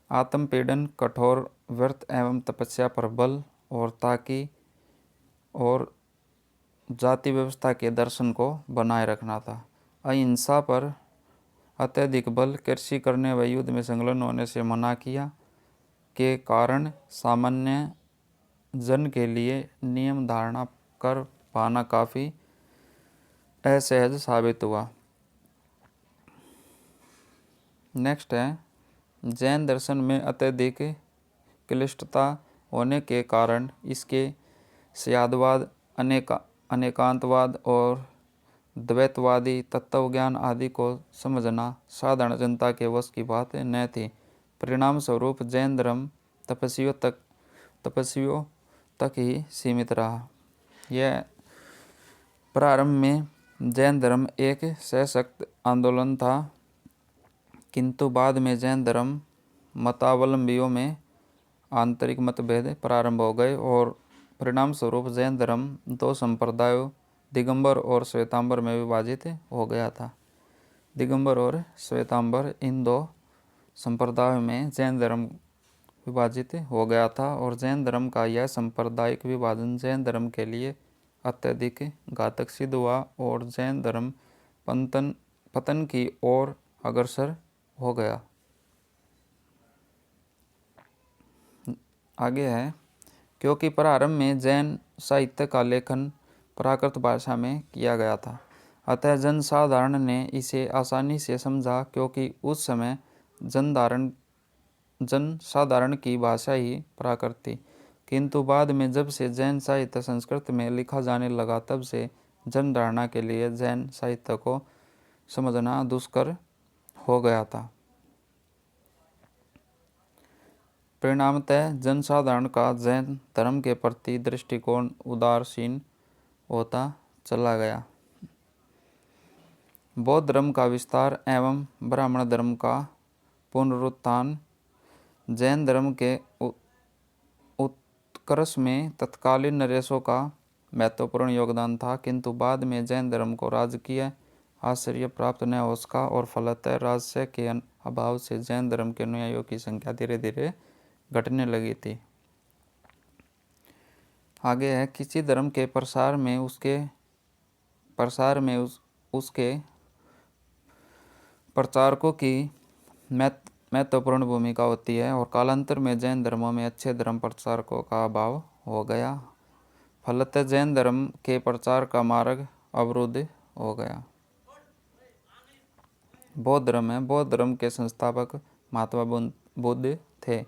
आत्मपीड़न, कठोर व्रत एवं तपस्या पर बल और ताकि और जाति व्यवस्था के दर्शन को बनाए रखना था। अहिंसा पर अत्यधिक बल, कृषि करने व युद्ध में संलग्न होने से मना किया के कारण सामान्य जन के लिए नियम धारणा कर पाना काफ़ी असहज साबित हुआ। नेक्स्ट है, जैन दर्शन में अत्यधिक क्लिष्टता होने के कारण इसके स्यादवाद, अनेकांतवाद और द्वैतवादी तत्वज्ञान आदि को समझना साधारण जनता के वश की बात न थी। परिणाम स्वरूप जैन धर्म तपस्वियों तक ही सीमित रहा। यह प्रारंभ में जैन धर्म एक सशक्त आंदोलन था, किंतु बाद में जैन धर्म मतावलंबियों में आंतरिक मतभेद प्रारंभ हो गए और परिणाम स्वरूप जैन धर्म दो संप्रदायों दिगंबर और श्वेतांबर में विभाजित हो गया था। दिगंबर और श्वेतांबर, इन दो संप्रदायों में जैन धर्म विभाजित हो गया था और जैन धर्म का यह सांप्रदायिक विभाजन जैन धर्म के लिए अत्यधिक घातक सिद्ध हुआ और जैन धर्म पतन की ओर अग्रसर हो गया। आगे है, क्योंकि प्रारंभ में जैन साहित्य का लेखन प्राकृत भाषा में किया गया था, अतः जनसाधारण ने इसे आसानी से समझा क्योंकि उस समय जनसाधारण की भाषा ही प्राकृत थी। किंतु बाद में जब से जैन साहित्य संस्कृत में लिखा जाने लगा तब से जनधारणा के लिए जैन साहित्य को समझना दुष्कर हो गया था। परिणामतः जनसाधारण का जैन धर्म के प्रति दृष्टिकोण उदासीन होता चला गया। बौद्ध धर्म का विस्तार एवं ब्राह्मण धर्म का पुनरुत्थान जैन धर्म के उत्कर्ष में तत्कालीन नरेशों का महत्वपूर्ण योगदान था, किंतु बाद में जैन धर्म को राजकीय आश्रय प्राप्त न हो सका और फलतः राजस्व के अभाव से जैन धर्म के अनुयायियों की संख्या धीरे धीरे घटने लगी थी। आगे है, किसी धर्म के प्रसार में उसके प्रचारकों की महत्वपूर्ण भूमिका होती है और कालांतर में जैन धर्मों में अच्छे धर्म प्रचारकों का अभाव हो गया। फलतः जैन धर्म के प्रचार का मार्ग अवरुद्ध हो गया। बौद्ध धर्म है। बौद्ध धर्म के संस्थापक महात्मा बुद्ध थे।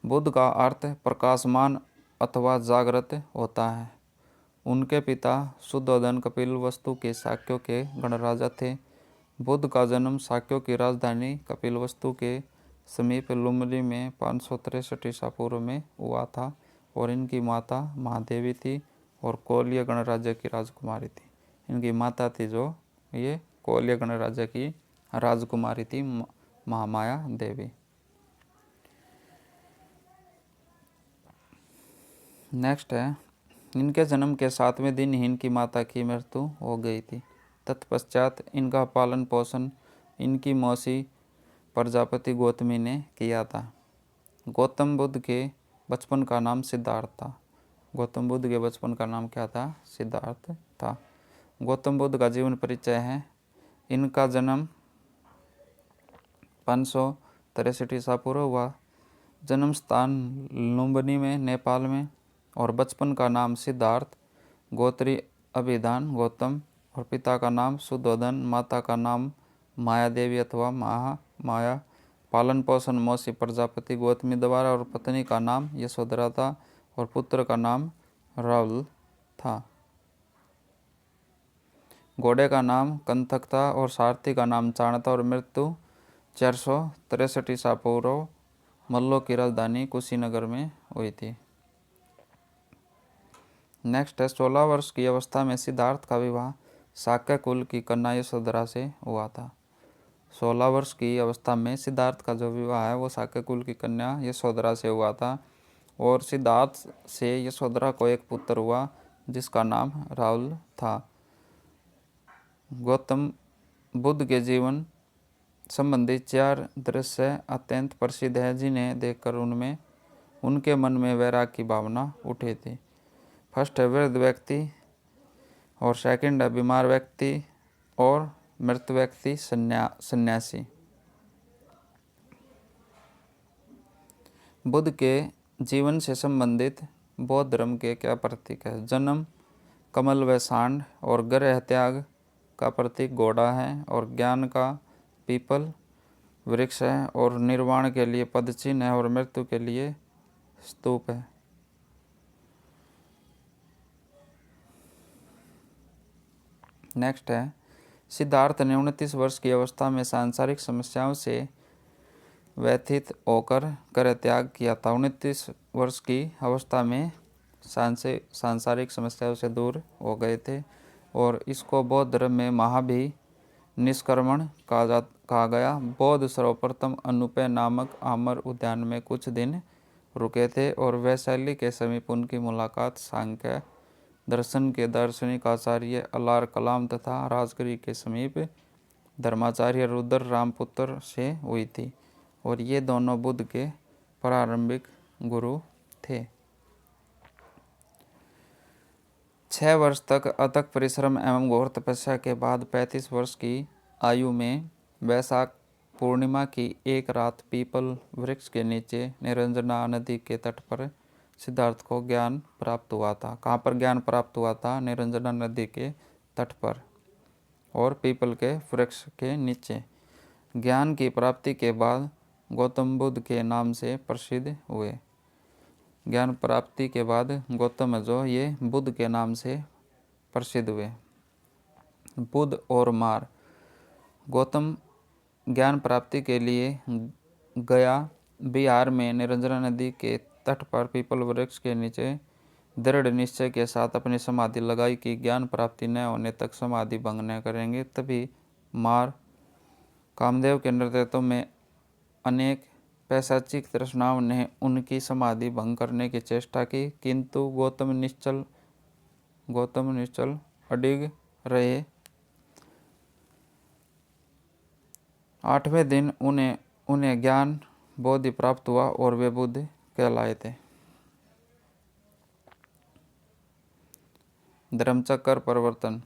बुद्ध का अर्थ प्रकाशमान अथवा जागृत होता है। उनके पिता शुद्धोधन कपिलवस्तु के शाक्यों के गणराजा थे। बुद्ध का जन्म शाक्यों की राजधानी कपिलवस्तु के समीप लुम्बिनी में 563 ईसा पूर्व में हुआ था और इनकी माता महादेवी थी और कोल्य गणराज्य की राजकुमारी थी। इनकी माता थी जो ये कोल्य गणराज्य की राजकुमारी थी, महामाया देवी। नेक्स्ट है, इनके जन्म के 7वें दिन ही इनकी माता की मृत्यु हो गई थी। तत्पश्चात इनका पालन पोषण इनकी मौसी प्रजापति गौतमी ने किया था। गौतम बुद्ध के बचपन का नाम सिद्धार्थ था। गौतम बुद्ध के बचपन का नाम क्या था? सिद्धार्थ था। गौतम बुद्ध का जीवन परिचय है। इनका जन्म 563 ईसा पूर्व हुआ। जन्म स्थान लुम्बिनी में, नेपाल में, और बचपन का नाम सिद्धार्थ, गोत्री अभिधान गौतम, और पिता का नाम शुद्धोधन, माता का नाम माया देवी अथवा महामाया। पालन पोषण मौसी प्रजापति गौतमी द्वारा, और पत्नी का नाम यशोधरा था और पुत्र का नाम राहुल था। घोड़े का नाम कंथक था और सारथी का नाम चाण था, और मृत्यु 463 ईसा पूर्व मल्लों की राजधानी कुशीनगर में हुई थी। नेक्स्ट है, 16 वर्ष की अवस्था में सिद्धार्थ का विवाह शाक्य कुल की कन्या यशोधरा से हुआ था। 16 वर्ष की अवस्था में सिद्धार्थ का जो विवाह है वो शाक्य कुल की कन्या यशोधरा से हुआ था, और सिद्धार्थ से यशोधरा को एक पुत्र हुआ जिसका नाम राहुल था। गौतम बुद्ध के जीवन संबंधी 4 दृश्य अत्यंत प्रसिद्ध है जिन्हें देखकर उनके मन में वैराग्य की भावना उठी थी। फर्स्ट है वृद्ध व्यक्ति, और सेकंड है बीमार व्यक्ति, और मृत व्यक्ति सन्यासी। बुद्ध के जीवन से संबंधित बौद्ध धर्म के क्या प्रतीक है? जन्म कमल व सांड, और ग्रह त्याग का प्रतीक घोड़ा है, और ज्ञान का पीपल वृक्ष है, और निर्वाण के लिए पदचिन्ह है, और मृत्यु के लिए स्तूप है। नेक्स्ट है, सिद्धार्थ ने 29 वर्ष की अवस्था में सांसारिक समस्याओं से व्यथित होकर कर त्याग किया था। 29 वर्ष की अवस्था में सांसारिक समस्याओं से दूर हो गए थे, और इसको बौद्ध धर्म में महाभि निष्क्रमण कहा गया। बौद्ध सर्वप्रथम अनुपय नामक आमर उद्यान में कुछ दिन रुके थे, और वैशाली के समीप उनकी मुलाकात सांख्य दर्शन के दार्शनिक आचार्य अलार कलाम तथा राजगिरी के समीप धर्माचार्य रुद्र रामपुत्र से हुई थी, और ये दोनों बुद्ध के प्रारंभिक गुरु थे। 6 वर्ष तक अथक परिश्रम एवं घोर तपस्या के बाद 35 वर्ष की आयु में वैशाख पूर्णिमा की एक रात पीपल वृक्ष के नीचे निरंजना नदी के तट पर सिद्धार्थ को ज्ञान प्राप्त हुआ था। कहाँ पर ज्ञान प्राप्त हुआ था? निरंजना नदी के तट पर और पीपल के वृक्ष के नीचे। ज्ञान की प्राप्ति के बाद गौतम बुद्ध के नाम से प्रसिद्ध हुए। ज्ञान प्राप्ति के बाद गौतम जो ये बुद्ध के नाम से प्रसिद्ध हुए। बुद्ध और मार। गौतम ज्ञान प्राप्ति के लिए गया बिहार में निरंजना नदी के तट पर पीपल वृक्ष के नीचे दृढ़ निश्चय के साथ अपनी समाधि लगाई कि ज्ञान प्राप्ति न होने तक समाधि भंग न करेंगे। तभी मार कामदेव के नेतृत्व में अनेक पैशाचिक तृष्णाओं ने उनकी समाधि भंग करने की चेष्टा की, किंतु गौतम निश्चल अडिग रहे। 8वें दिन उन्हें ज्ञान बोधि प्राप्त हुआ और वे बुद्ध कहलाए थे। धर्मचक्र परिवर्तन।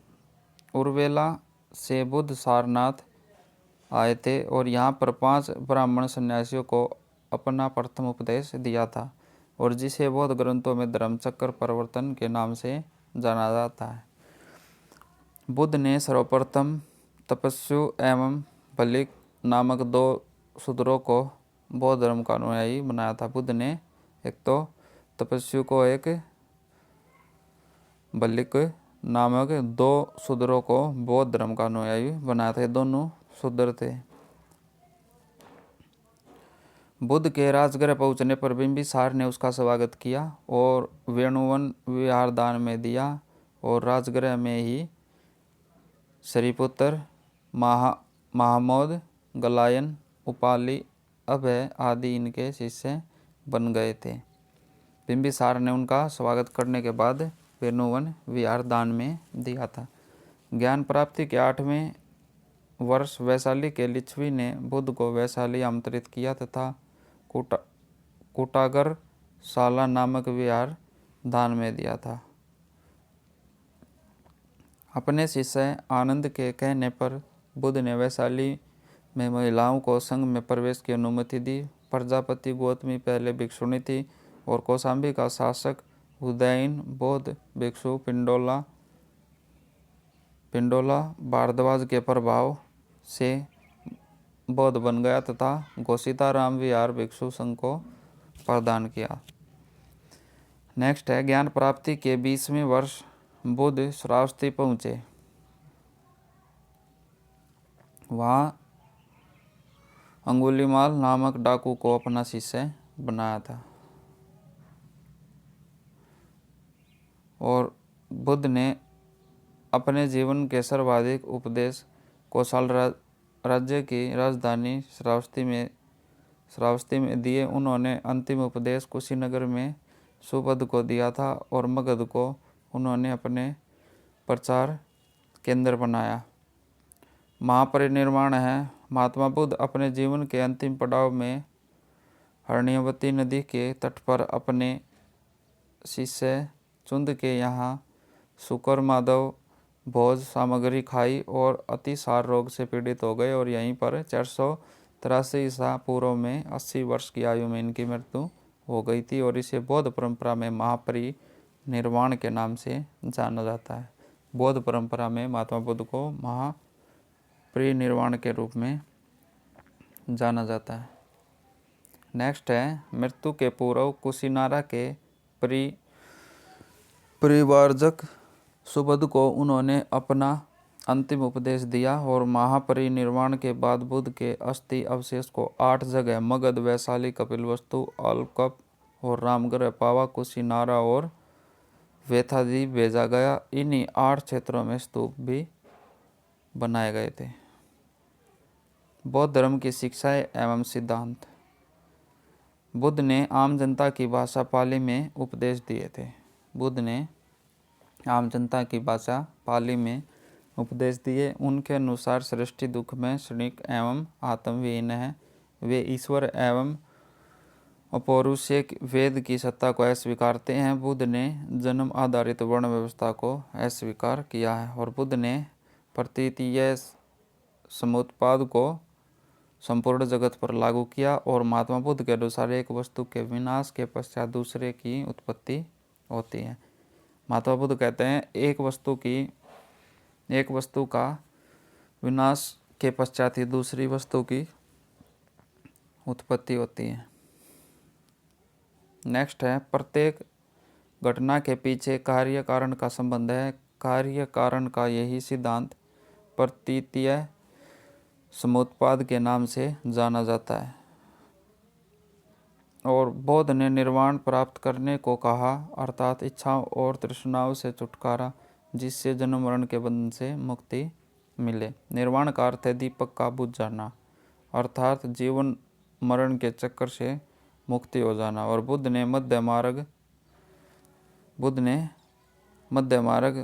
उर्वेला से बुद्ध सारनाथ आए थे और यहाँ पर 5 ब्राह्मण सन्यासियों को अपना प्रथम उपदेश दिया था, और जिसे बौद्ध ग्रंथों में धर्मचक्र परिवर्तन के नाम से जाना जाता है। बुद्ध ने सर्वप्रथम तपस्वी एवं भल्लिक नामक 2 शूद्रों को बौद्ध धर्म का अनुयायी बनाया था। बुद्ध ने एक तो तपस्वी को एक भल्लिक नामक 2 शूद्रों को बौद्ध धर्म का अनुयायी बनाया था। ये दोनों शूद्र थे। बुद्ध के राजगृह पहुंचने पर बिंबिसार ने उसका स्वागत किया और वेणुवन विहार दान में दिया और राजगृह में ही शरीपुत्र, महामोद, गलायन, उपाली, अभय आदि इनके शिष्य बन गए थे। बिंबिसार ने उनका स्वागत करने के बाद वेणुवन विहार दान में दिया था। ज्ञान प्राप्ति के 8वें वर्ष वैशाली के लिच्छवी ने बुद्ध को वैशाली आमंत्रित किया तथा कुटागर शाला नामक विहार दान में दिया था। अपने शिष्य आनंद के कहने पर बुद्ध ने वैशाली में महिलाओं को संघ में प्रवेश की अनुमति दी। प्रजापति गौतमी पहले भिक्षुणी थी और कौशाम्बी का शासक उदयन बौद्ध भिक्षु पिंडोला भारद्वाज के प्रभाव से बौद्ध बन गया तथा घोषिताराम विहार भिक्षु संघ को प्रदान किया। नेक्स्ट है ज्ञान प्राप्ति के 20वें वर्ष बुद्ध श्रावस्ती पहुँचे। वहाँ अंगुलीमाल नामक डाकू को अपना शिष्य बनाया था और बुद्ध ने अपने जीवन के सर्वाधिक उपदेश कौशल राज्य की राजधानी श्रावस्ती में दिए। उन्होंने अंतिम उपदेश कुशीनगर में सुबोध को दिया था और मगध को उन्होंने अपने प्रचार केंद्र बनाया। महापरिनिर्वाण है। महात्मा बुद्ध अपने जीवन के अंतिम पड़ाव में हरण्यवती नदी के तट पर अपने शिष्य चुंद के यहाँ शुकर माधव भोज सामग्री खाई और अतिसार रोग से पीड़ित हो गए और यहीं पर 483 ईसा पूर्व में 80 वर्ष की आयु में इनकी मृत्यु हो गई थी और इसे बौद्ध परंपरा में महापरिनिर्वाण के नाम से जाना जाता है। बौद्ध परंपरा में महात्मा बुद्ध को महापरिनिर्वाण के रूप में जाना जाता है। नेक्स्ट है मृत्यु के पूर्व कुशीनारा के परिवारजक सुबोध को उन्होंने अपना अंतिम उपदेश दिया और महापरिनिर्वाण के बाद बुद्ध के अस्थि अवशेष को 8 जगह मगध, वैशाली, कपिलवस्तु, अलकप और रामगढ़, पावा, कुशीनारा और वेथाद्वीप भेजा गया। इन्हीं 8 क्षेत्रों में स्तूप भी बनाए गए थे। बौद्ध धर्म की शिक्षाएं एवं सिद्धांत। बुद्ध ने आम जनता की भाषा पाली में उपदेश दिए थे। बुद्ध ने आम जनता की भाषा पाली में उपदेश दिए। उनके अनुसार सृष्टि दुख में क्षणिक एवं आत्मविहीन है। वे ईश्वर एवं अपौरुषेय वेद की सत्ता को अस्वीकारते हैं। बुद्ध ने जन्म आधारित वर्ण व्यवस्था को अस्वीकार किया है और बुद्ध ने प्रतीतीय समुत्पाद को संपूर्ण जगत पर लागू किया और महात्मा बुद्ध के अनुसार एक वस्तु के विनाश के पश्चात दूसरे की उत्पत्ति होती है। महात्मा बुद्ध कहते हैं एक वस्तु का विनाश के पश्चात ही दूसरी वस्तु की उत्पत्ति होती है। नेक्स्ट है प्रत्येक घटना के पीछे कार्य कारण का संबंध है। कार्य कारण का यही सिद्धांत प्रतीतीय समुत्पाद के नाम से जाना जाता है। और बौद्ध ने निर्वाण प्राप्त करने को कहा, अर्थात इच्छाओं और तृष्णाओं से छुटकारा, जिससे जन्म मरण के बंधन से मुक्ति मिले। निर्वाण का अर्थ है दीपक का बुझ जाना, अर्थात जीवन मरण के चक्कर से मुक्ति हो जाना। और बुद्ध ने मध्य मार्ग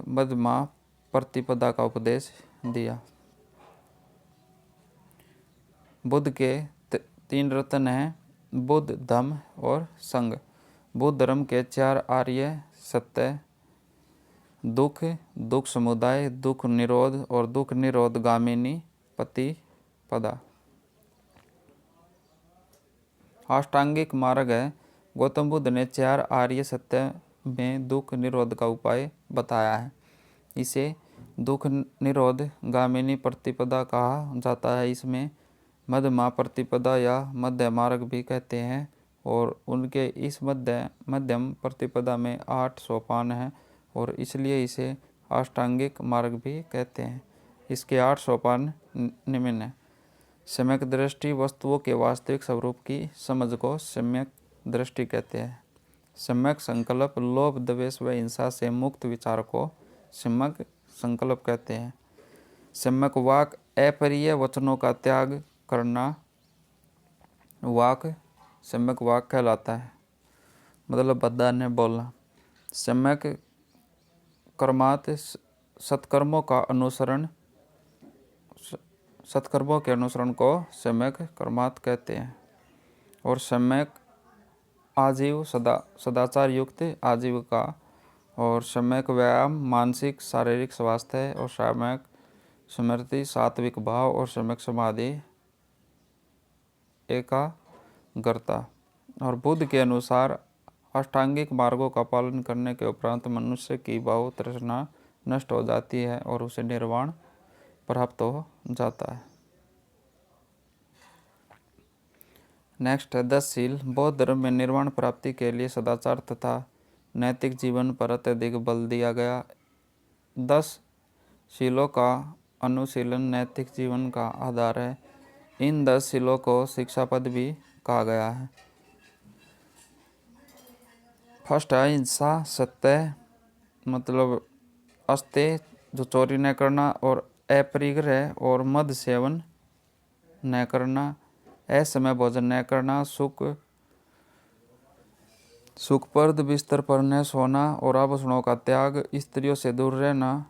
मध्यमा प्रतिपदा का उपदेश दिया। बुद्ध के 3 रत्न हैं, बुद्ध, धम्म और संघ। बुद्ध धर्म के 4 आर्य सत्य, दुख, दुख समुदाय, दुख निरोध और दुख निरोध गामिनी प्रतिपदा। अष्टांगिक मार्ग है। गौतम बुद्ध ने 4 आर्य सत्य में दुख निरोध का उपाय बताया है। इसे दुख निरोध गामिनी प्रतिपदा कहा जाता है। इसमें मध्यमा प्रतिपदा या मध्य मार्ग भी कहते हैं और उनके इस मध्यम प्रतिपदा में 8 सोपान हैं और इसलिए इसे अष्टांगिक मार्ग भी कहते हैं। इसके 8 सोपान निम्न हैं। सम्यक दृष्टि वस्तुओं के वास्तविक स्वरूप की समझ को सम्यक दृष्टि कहते हैं। सम्यक संकल्प लोभ द्वेष व हिंसा से मुक्त विचार को सम्यक संकल्प कहते हैं। सम्यक वाक अप्रिय वचनों का त्याग करना वाक सम्यक वाक कहलाता है, मतलब बदान्य बोलना। सम्यक कर्मात सत्कर्मों के अनुसरण को सम्यक कर्मात कहते हैं। और सम्यक आजीव सदाचार युक्त आजीविका और सम्यक व्यायाम मानसिक शारीरिक स्वास्थ्य और सम्यक स्मृति सात्विक भाव और सम्यक समाधि एकाग्रता। और बुद्ध के अनुसार अष्टांगिक मार्गों का पालन करने के उपरांत मनुष्य की बहु तृष्णा नष्ट हो जाती है और उसे निर्वाण प्राप्त हो जाता है। नेक्स्ट है 10 शील। बौद्ध धर्म में निर्वाण प्राप्ति के लिए सदाचार तथा नैतिक जीवन पर अत्यधिक बल दिया गया। 10 शीलों का अनुशीलन नैतिक जीवन का आधार है। इन 10 शीलों को शिक्षापद भी कहा गया है। फर्स्ट है अहिंसा, सत्य मतलब अस्तेय जो चोरी न करना और अपरिग्रह और मद सेवन न करना, असमय भोजन न करना, सुखप्रद बिस्तर पर न सोना और आभूषणों का त्याग, स्त्रियों से दूर रहना,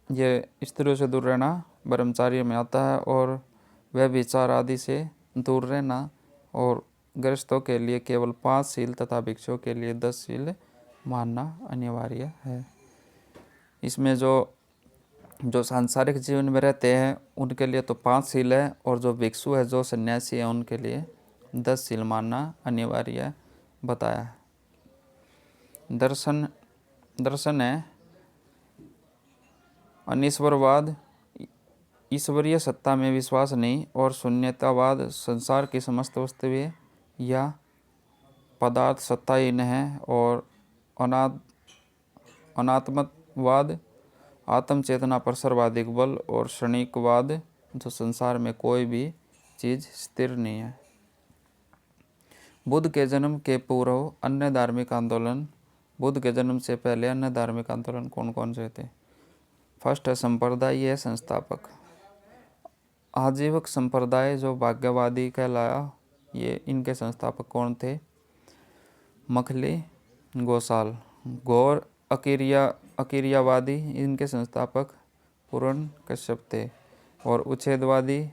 ये स्त्रियों से दूर रहना ब्रह्मचार्य में आता है, और व्यभिचार आदि से दूर रहना, और गृहस्थों के लिए केवल 5 शील तथा भिक्षुओं के लिए 10 शील मानना अनिवार्य है। इसमें जो सांसारिक जीवन में रहते हैं उनके लिए तो 5 शील है, और जो भिक्षु है जो सन्यासी है उनके लिए 10 शील मानना अनिवार्य बताया है। दर्शन है अनिश्वरवाद, ईश्वरीय सत्ता में विश्वास नहीं, और शून्यतावाद, संसार की समस्त वस्तुएं या पदार्थ सत्ताहीन है, और अनात्मवाद आत्मचेतना पर सर्वाधिक बल, और क्षणिकवाद जो संसार में कोई भी चीज स्थिर नहीं है। बुद्ध के जन्म के पूर्व अन्य धार्मिक आंदोलन। बुद्ध के जन्म से पहले अन्य धार्मिक आंदोलन कौन कौन से थे? फर्स्ट है संप्रदाय संस्थापक। आजीवक संप्रदाय जो भाग्यवादी कहलाया, ये इनके संस्थापक कौन थे? मखली गोसाल। गौर अकिरियावादी, इनके संस्थापक पूर्ण कश्यप थे। और उच्छेदवादी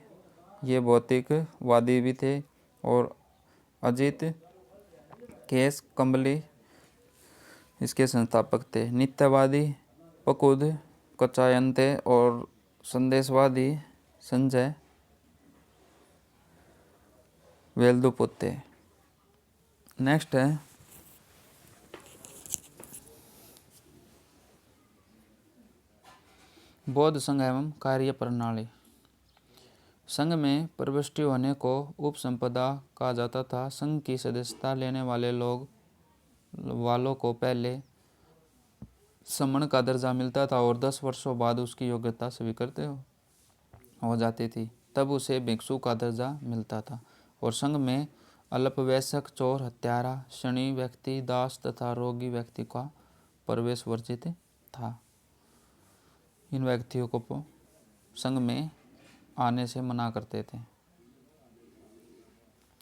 ये भौतिकवादी भी थे, और अजित केस कंबली इसके संस्थापक थे। नित्यवादी पकुद कचायन थे, और संदेशवादी संजय वेलदुपुत थे। नेक्स्ट है बौद्ध संघ एवं कार्य प्रणाली। संघ में प्रविष्टि होने को उपसंपदा कहा जाता था। संघ की सदस्यता लेने वालों को पहले समण का दर्जा मिलता था और 10 वर्षों बाद उसकी योग्यता स्वीकृत हो जाती थी, तब उसे भिक्षु का दर्जा मिलता था। और संघ में अल्पवयस्क, चोर, हत्यारा, शनि व्यक्ति, दास तथा रोगी व्यक्ति का प्रवेश वर्जित था। इन व्यक्तियों को संघ में आने से मना करते थे।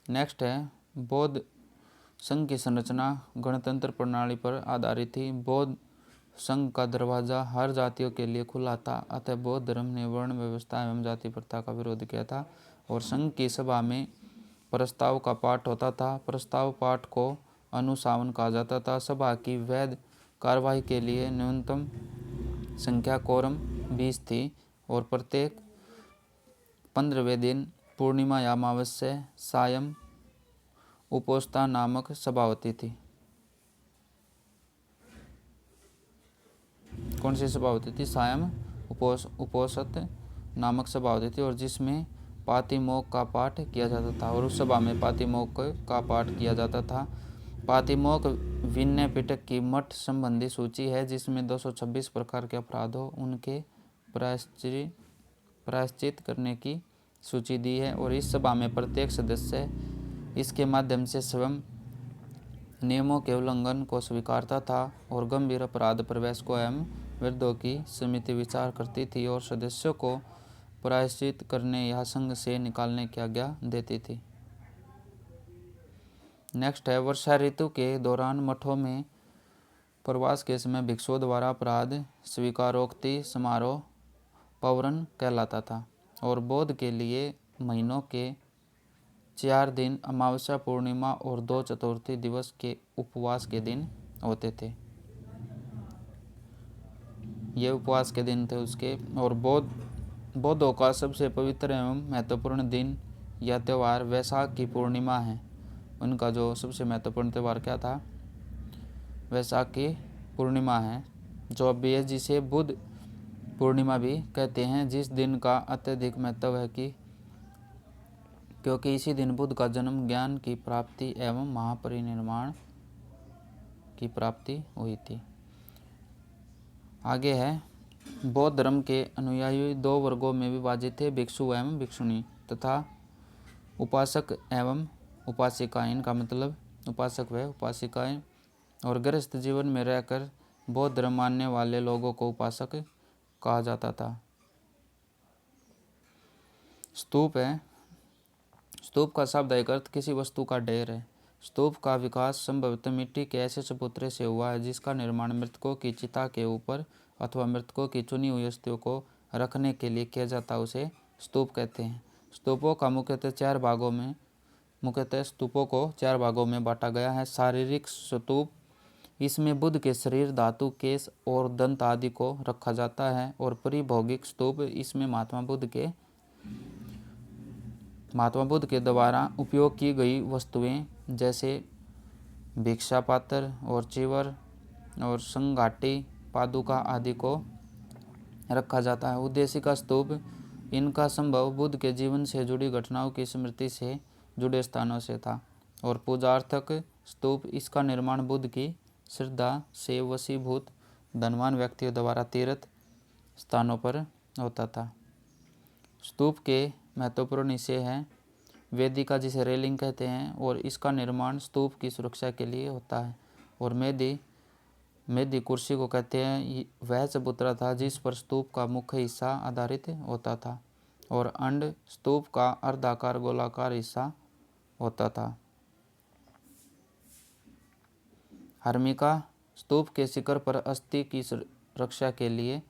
नेक्स्ट है बौद्ध संघ की संरचना गणतंत्र प्रणाली पर आधारित थी। बौद्ध संघ का दरवाजा हर जातियों के लिए खुला था, अतः बौद्ध धर्म ने वर्ण व्यवस्था एवं जाति प्रथा का विरोध किया था। और संघ की सभा में प्रस्ताव का पाठ होता था। प्रस्ताव पाठ को अनुशासन कहा जाता था। सभा की वैध कार्यवाही के लिए न्यूनतम संख्या कोरम 20 थी, और प्रत्येक 15वें दिन पूर्णिमा या अमावस्या सायं उपोस्था नामक सभा होती थी। कौन सी सभा होती थी? सायं उपोषित नामक सभा होती थी और जिसमें पातिमोक्ष का पाठ किया जाता था। और उस सभा में पातिमोक्ष का पाठ किया जाता था। पातिमोक्ष विनय पिटक की मठ संबंधी सूची है जिसमें 226 प्रकार के अपराधों उनके प्रायश्चित करने की सूची दी है। और इस सभा में प्रत्येक सदस्य इसके माध्यम से स्वयं नियमों के उल्लंघन को स्वीकारता था और गंभीर अपराध प्रवेशकों एवं विरोधों की समिति विचार करती थी और सदस्यों को प्रायश्चित करने या संघ से निकालने की आज्ञा देती थी। नेक्स्ट है, वर्षा ऋतु के दौरान मठों में प्रवास के समय भिक्षुओं द्वारा अपराध स्वीकारोक्ति समारोह पौरण कहलाता था। और बोध के लिए महीनों के 4 दिन अमावस्या, पूर्णिमा और 2 चतुर्थी दिवस के उपवास के दिन होते थे। ये उपवास के दिन थे उसके। और बौद्धों का सबसे पवित्र एवं महत्वपूर्ण दिन या त्यौहार वैशाख की पूर्णिमा है। उनका जो सबसे महत्वपूर्ण त्यौहार क्या था? वैशाख की पूर्णिमा है जो अभी है, जिसे बुद्ध पूर्णिमा भी कहते हैं, जिस दिन का अत्यधिक महत्व है क्योंकि इसी दिन बुद्ध का जन्म, ज्ञान की प्राप्ति एवं महापरिनिर्वाण की प्राप्ति हुई थी। आगे है, बौद्ध धर्म के अनुयायी 2 वर्गों में विभाजित थे, भिक्षु एवं भिक्षुणी तथा उपासक एवं उपासिकाएं। इनका मतलब उपासक व उपासिकाएं। और गृहस्थ जीवन में रहकर बौद्ध धर्म मानने वाले लोगों को उपासक कहा जाता था। स्तूप है, स्तूप का शाब्दिक अर्थ किसी वस्तु का ढेर है। स्तूप का विकास संभवतः मिट्टी के ऐसे चबूतरे से हुआ है जिसका निर्माण मृतकों की चिता के ऊपर अथवा मृतकों की चुनी हुई अस्थियों को रखने के लिए किया जाता है, उसे स्तूप कहते हैं। स्तूपों का मुख्यतः 4 भागों में स्तूपों को 4 भागों में बांटा गया है। शारीरिक स्तूप, इसमें बुद्ध के शरीर, धातु, केश और दंत आदि को रखा जाता है। और परिभोगिक स्तूप, इसमें महात्मा बुद्ध के द्वारा उपयोग की गई वस्तुएं जैसे भिक्षा पात्र और चिवर और संघाटी, पादुका आदि को रखा जाता है। उद्देश्य का स्तूप, इनका संभव बुद्ध के जीवन से जुड़ी घटनाओं की स्मृति से जुड़े स्थानों से था। और पूजार्थक स्तूप, इसका निर्माण बुद्ध की श्रद्धा से वशीभूत धनवान व्यक्तियों द्वारा तीर्थ स्थानों पर होता था। स्तूप के महत्वपूर्ण हिस्से हैं वेदिका, जिसे रेलिंग कहते हैं, और इसका निर्माण स्तूप की सुरक्षा के लिए होता है। और मेदी कुर्सी को कहते हैं, वह चबूतरा था जिस पर स्तूप का मुख्य हिस्सा आधारित होता था। और अंड स्तूप का अर्धाकार गोलाकार हिस्सा होता था। हर्मिका, स्तूप के शिखर पर अस्थि की रक्षा के लिए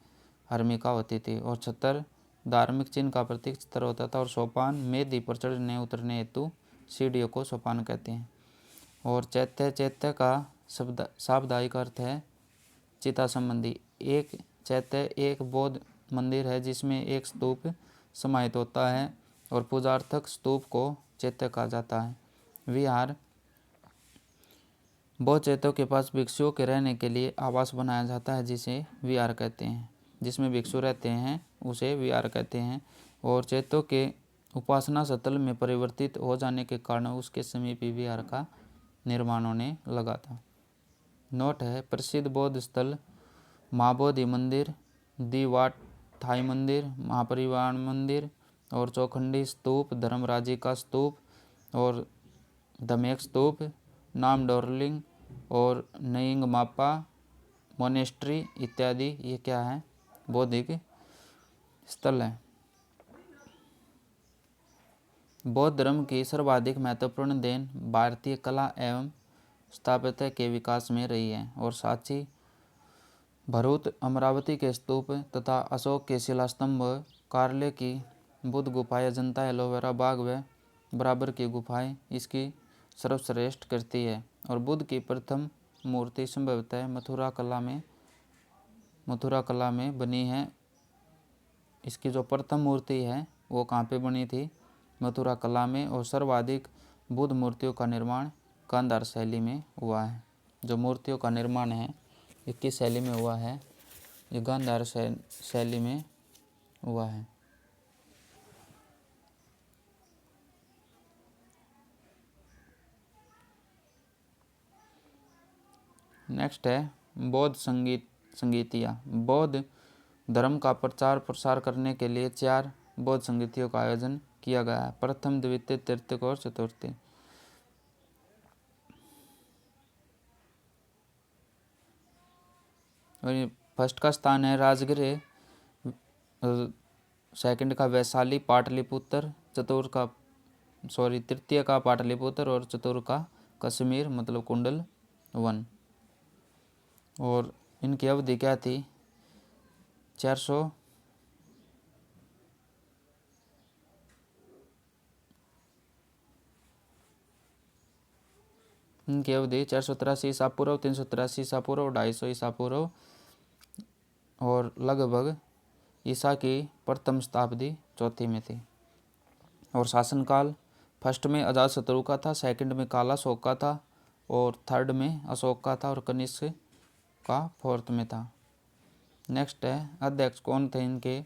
हर्मिका होती थी। और छतर, धार्मिक चिन्ह का प्रतीक छतर होता था। और सोपान, मेदी पर चढ़ने उतरने हेतु सीढ़ियों को सोपान कहते हैं। और चैत्य का शाब्दिक अर्थ है चिता संबंधी। एक चैत्य एक बौद्ध मंदिर है जिसमें एक स्तूप समाहित होता है। और पूजार्थक स्तूप को चैत्य कहा जाता है। विहार, बौद्ध चैत्यों के पास भिक्षुओं के रहने के लिए आवास बनाया जाता है जिसे विहार कहते हैं। जिसमें भिक्षु रहते हैं उसे विहार कहते हैं। और चैत्यों के उपासना स्थल में परिवर्तित हो जाने के कारण उसके समीप ही विहार का निर्माण होने लगा था। नोट है, प्रसिद्ध बौद्ध स्थल महाबोधि मंदिर, दीवाट थाई मंदिर, महापरिवार मंदिर और चौखंडी स्तूप, धर्मराजी का स्तूप और धमेक स्तूप, नाम डोरलिंग और नयिंग मापा मोनेस्ट्री इत्यादि, ये क्या है? बौद्धिक स्थल है। बौद्ध धर्म की सर्वाधिक महत्वपूर्ण देन भारतीय कला एवं स्थापत्य के विकास में रही है। और सांची, भरूच, अमरावती के स्तूप तथा अशोक के शिलास्तंभ, कार्ले की बुद्ध गुफाएं, अजंता, एलोवेरा बाग व बराबर की गुफाएं इसकी सर्वश्रेष्ठ करती है। और बुद्ध की प्रथम मूर्ति संभवतः मथुरा कला में बनी है। इसकी जो प्रथम मूर्ति है वो कहाँ पे बनी थी? मथुरा कला में। और सर्वाधिक बुद्ध मूर्तियों का निर्माण गांधार शैली में हुआ है। जो मूर्तियों का निर्माण है ये किस शैली में हुआ है? ये गांधार शैली में हुआ है। नेक्स्ट है बौद्ध संगीतिया। बौद्ध धर्म का प्रचार प्रसार करने के लिए 4 बौद्ध संगीतियों का आयोजन किया गया है। प्रथम, द्वितीय, तृतीय और चतुर्थी। और फर्स्ट का स्थान है राजगृह, सेकंड का वैशाली पाटलिपुत्र, तृतीय का पाटलिपुत्र और चतुर्थ का कश्मीर मतलब कुंडल वन। और इनकी अवधि क्या थी? 400 इनकी अवधि 483 ईसा पूर्व, 383 ईसा पूर्व, 250 ईसा पूर्व और लगभग ईसा की प्रथम शताब्दी चौथी में थी। और शासनकाल फर्स्ट में अजातशत्रु का था, सेकंड में कालाशोक का था और थर्ड में अशोक का था और कनिष्क का फोर्थ में था। नेक्स्ट है अध्यक्ष कौन थे इनके?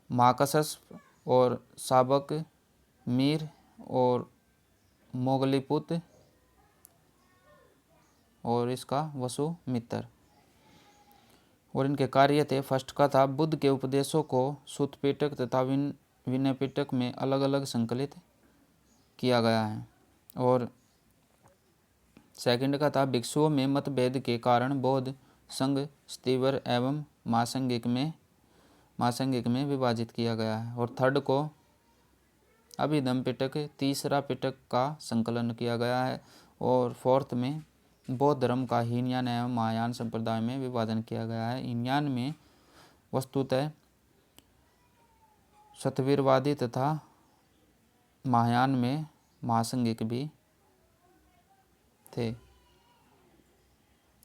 माकसस और साबक मीर और मोगलीपुत और इसका वसुमित्र। और इनके कार्य थे, फर्स्ट का था बुद्ध के उपदेशों को सूत पिटक तथा विनय पिटक में अलग अलग संकलित किया गया है। और सेकंड का था भिक्षुओं में मतभेद के कारण बौद्ध संघ स्तीवर एवं महासंघिक में विभाजित किया गया है। और थर्ड को अभिधम पिटक, तीसरा पिटक का संकलन किया गया है। और फोर्थ में बौद्ध धर्म का हीनयान एवं महायान संप्रदाय में विभाजन किया गया है। हीनयान में वस्तुतः सतवीरवादी तथा महायान में महासंघिक भी थे।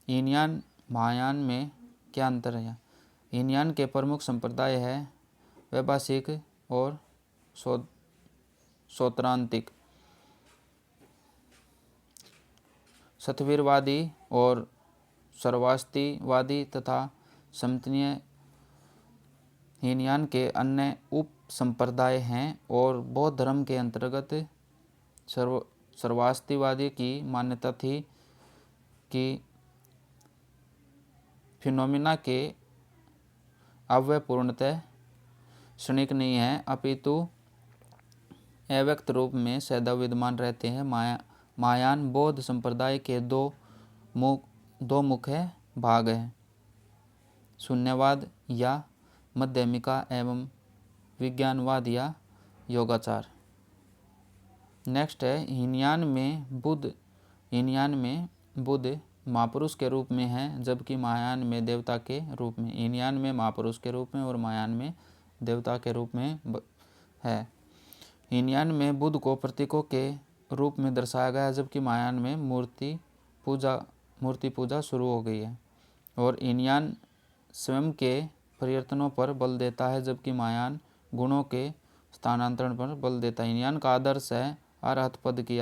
हीनयान महायान में क्या अंतर है? हीनयान के प्रमुख संप्रदाय है वैभाषिक और सौत्रांतिक। सतवीरवादी और सर्वास्तिवादी तथा समतनीय हीनयान के अन्य उप संप्रदाय हैं। और बौद्ध धर्म के अंतर्गत सर्वास्तिवादी की मान्यता थी कि फिनोमिना के अव्ययपूर्णतः क्षणिक नहीं है अपितु अव्यक्त रूप में सदा विद्यमान रहते हैं। महायान बौद्ध संप्रदाय के दो मुख्य भाग हैं, शून्यवाद या मध्यमिका एवं विज्ञानवाद या योगाचार। नेक्स्ट है हीनयान में बुद्ध महापुरुष के रूप में है, जबकि महायान में देवता के रूप में। हीनयान में महापुरुष के रूप में और महायान में देवता के रूप में है। हीनयान में बुद्ध को प्रतीकों के रूप में दर्शाया गया है, जबकि महायान में मूर्ति पूजा शुरू हो गई है। और हीनयान स्वयं के परिवर्तनों पर बल देता है, जबकि महायान गुणों के स्थानांतरण पर बल देता है। हीनयान का आदर्श है अरहत पद की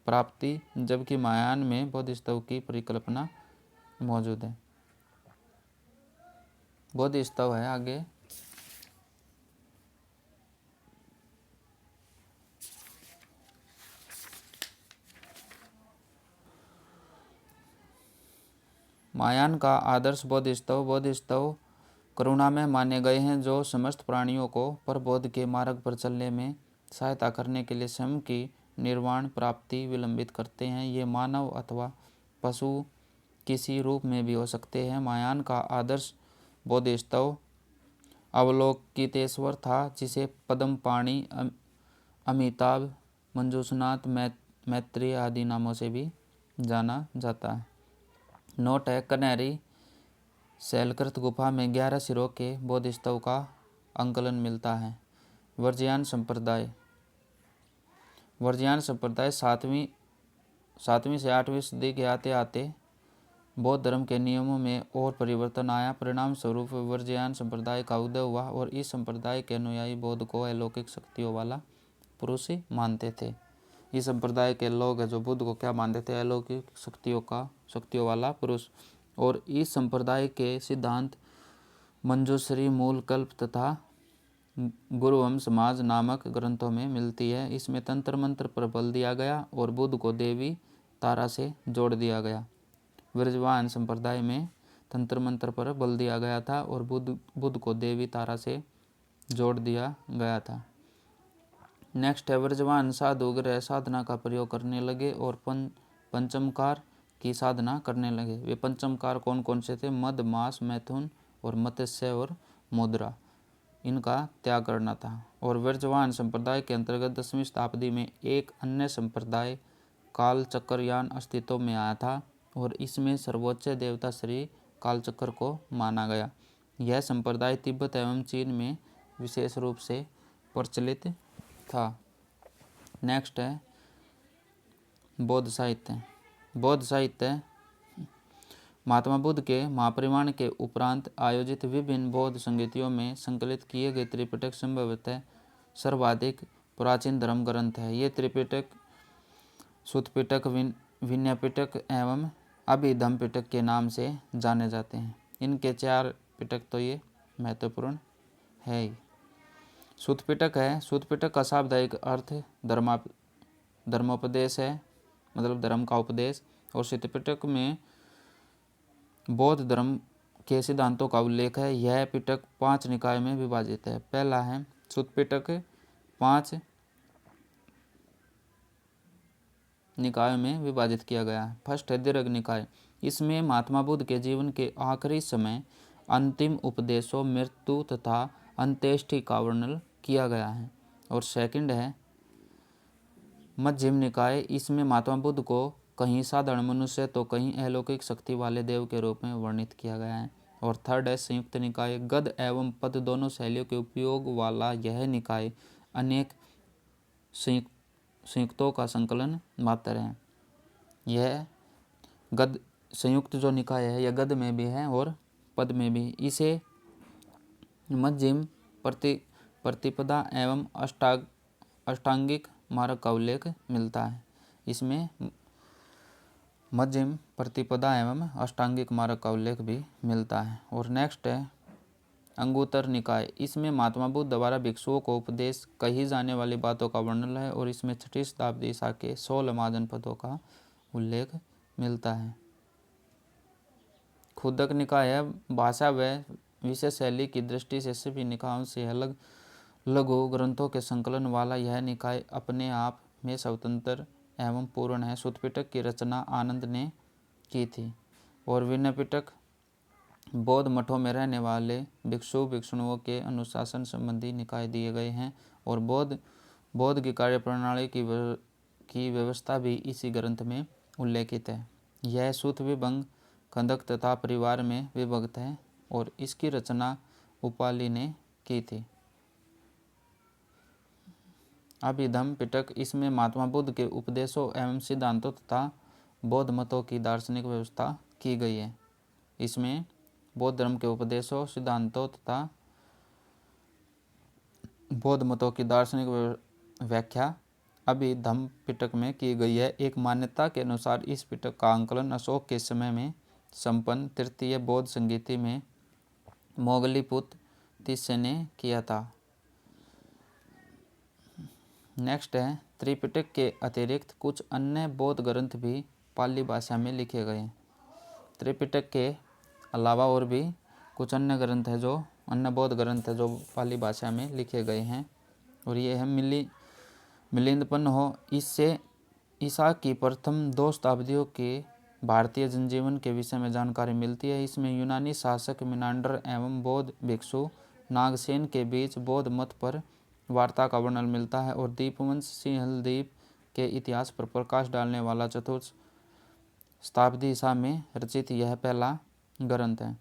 प्राप्ति, जबकि महायान में बोधिसत्व की परिकल्पना मौजूद है। बोधिसत्व है आगे। महायान का आदर्श बोधिसत्व करुणा में माने गए हैं, जो समस्त प्राणियों को परबोध के मार्ग पर चलने में सहायता करने के लिए स्वयं की निर्वाण प्राप्ति विलंबित करते हैं। ये मानव अथवा पशु किसी रूप में भी हो सकते हैं। महायान का आदर्श बोधिसत्व अवलोकितेश्वर था, जिसे पद्मपाणि, अमिताभ, मंजूषनाथ, मैत्रेय आदि नामों से भी जाना जाता है। नोट है कनेरी शैलकृत गुफा में 11 सिरों के बोधिसत्व का अंकलन मिलता है। वर्जियान संप्रदाय 7वीं से 8वीं सदी के आते आते बौद्ध धर्म के नियमों में और परिवर्तन आया। परिणाम स्वरूप वर्जियान संप्रदाय का उदय हुआ और इस संप्रदाय के अनुयायी बौद्ध को अलौकिक शक्तियों वाला पुरुष मानते थे। इस संप्रदाय के लोग जो बुद्ध को क्या मानते थे? अलौकिक शक्तियों वाला पुरुष। और इस संप्रदाय के सिद्धांत मंजूश्री, मूलकल्प तथा गुरुवंश समाज नामक ग्रंथों में मिलती है। इसमें तंत्र मंत्र पर बल दिया गया और बुद्ध को देवी तारा से जोड़ दिया गया। ब्रजवान संप्रदाय में तंत्र मंत्र पर बल दिया गया था और बुद्ध को देवी तारा से जोड़ दिया गया था। नेक्स्ट है, ब्रजवान साधु ग्रह साधना का प्रयोग करने लगे और पंचमकार की साधना करने लगे। वे पंचमकार कौन कौन से थे? मद, मांस, मैथुन और मत्स्य और मुद्रा, इनका त्याग करना था। और ब्रजवान संप्रदाय के अंतर्गत 10वीं शताब्दी में एक अन्य संप्रदाय कालचक्रयान अस्तित्व में आया था और इसमें सर्वोच्च देवता श्री कालचक्र को माना गया। यह संप्रदाय तिब्बत एवं चीन में विशेष रूप से प्रचलित था। नेक्स्ट है बौद्ध साहित्य। बौद्ध साहित्य महात्मा बुद्ध के महापरिनिर्वाण के उपरांत आयोजित विभिन्न बौद्ध संगीतियों में संकलित किए गए त्रिपिटक संभवतः सर्वाधिक प्राचीन धर्म ग्रंथ है। ये त्रिपिटक सुत्तपिटक, विनयपिटक एवं अभिधम्मपिटक के नाम से जाने जाते हैं। इनके 4 पिटक तो ये महत्वपूर्ण है ही। सुत्तपिटक है, सुत्तपिटक का शाब्दिक अर्थ धर्मोपदेश है, मतलब धर्म का उपदेश। और सुत्तपिटक में बौद्ध धर्म के सिद्धांतों का उल्लेख है। यह पिटक 5 निकायों में विभाजित है। पहला है सुत्तपिटक, 5 निकायों में विभाजित किया गया है। फर्स्ट है दीर्घ निकाय। इसमें महात्मा बुद्ध के जीवन के आखिरी समय अंतिम उपदेशों, मृत्यु तथा अंत्येष्टि का वर्णन किया गया है। और सेकंड है मध्यम निकाय। इसमें महात्मा बुद्ध को कहीं साधारण मनुष्य तो कहीं अलौकिक शक्ति वाले देव के रूप में वर्णित किया गया है। और थर्ड है संयुक्त निकाय। गद एवं पद दोनों शैलियों के उपयोग वाला यह निकाय अनेक संयुक्तों का संकलन मात्र है। यह गद संयुक्त जो निकाय है यह गद में भी है और पद में भी। इसे मध्यम प्रतिपदा एवं अष्टांगिक मार्ग का उल्लेख मिलता है। इसमें मध्यम प्रतिपदा एवं अष्टांगिक मार्ग का उल्लेख भी मिलता है। और नेक्स्ट है अंगुत्तर निकाय। इसमें महात्मा बुद्ध द्वारा भिक्षुओं को उपदेश कही जाने वाली बातों का वर्णन है और इसमें 6वीं शताब्दी ईसा के 16 महाजन पदों का उल्लेख मिलता है। खुदक निकाय है। भाषा व विषय शैली की दृष्टि से सभी निकायों से अलग लघु ग्रंथों के संकलन वाला यह निकाय अपने आप में स्वतंत्र एवं पूर्ण है। सुत्तपिटक की रचना आनंद ने की थी और विनयपिटक बौद्ध मठों में रहने वाले भिक्षु भिक्षुणियों के अनुशासन संबंधी निकाय दिए गए हैं। और बौद्ध की कार्य प्रणाली की व्यवस्था भी इसी ग्रंथ में उल्लेखित है। यह सूत विभंग, खंडक तथा परिवार में विभक्त है और इसकी रचना उपाली ने की थी। अभिधम्म पिटक। इसमें महात्मा बुद्ध के उपदेशों एवं सिद्धांतों तथा बौद्ध मतों की दार्शनिक व्यवस्था की गई है। इसमें बौद्ध धर्म के उपदेशों, सिद्धांतों तथा बौद्ध मतों की दार्शनिक व्याख्या अभिधम्म पिटक में की गई है। एक मान्यता के अनुसार इस पिटक का आंकलन अशोक के समय में संपन्न तृतीय बौद्ध संगीति में मोगलीपुत्र तिस्से ने किया था। नेक्स्ट है त्रिपिटक के अतिरिक्त कुछ अन्य बौद्ध ग्रंथ भी पाली भाषा में लिखे गए हैं। त्रिपिटक के अलावा और भी कुछ अन्य ग्रंथ है जो अन्य बौद्ध ग्रंथ है जो पाली भाषा में लिखे गए हैं। और ये है मिलिंदपन्न हो। इससे ईसा की प्रथम 2 शताब्दियों के भारतीय जनजीवन के विषय में जानकारी मिलती है। इसमें यूनानी शासक मिनांडर एवं बौद्ध भिक्षु नागसेन के बीच बौद्ध मत पर वार्ता का वर्णन मिलता है। और दीपवंश सिंहलद्वीप के इतिहास पर प्रकाश डालने वाला 4th शताब्दी ईसा में रचित यह पहला ग्रंथ है।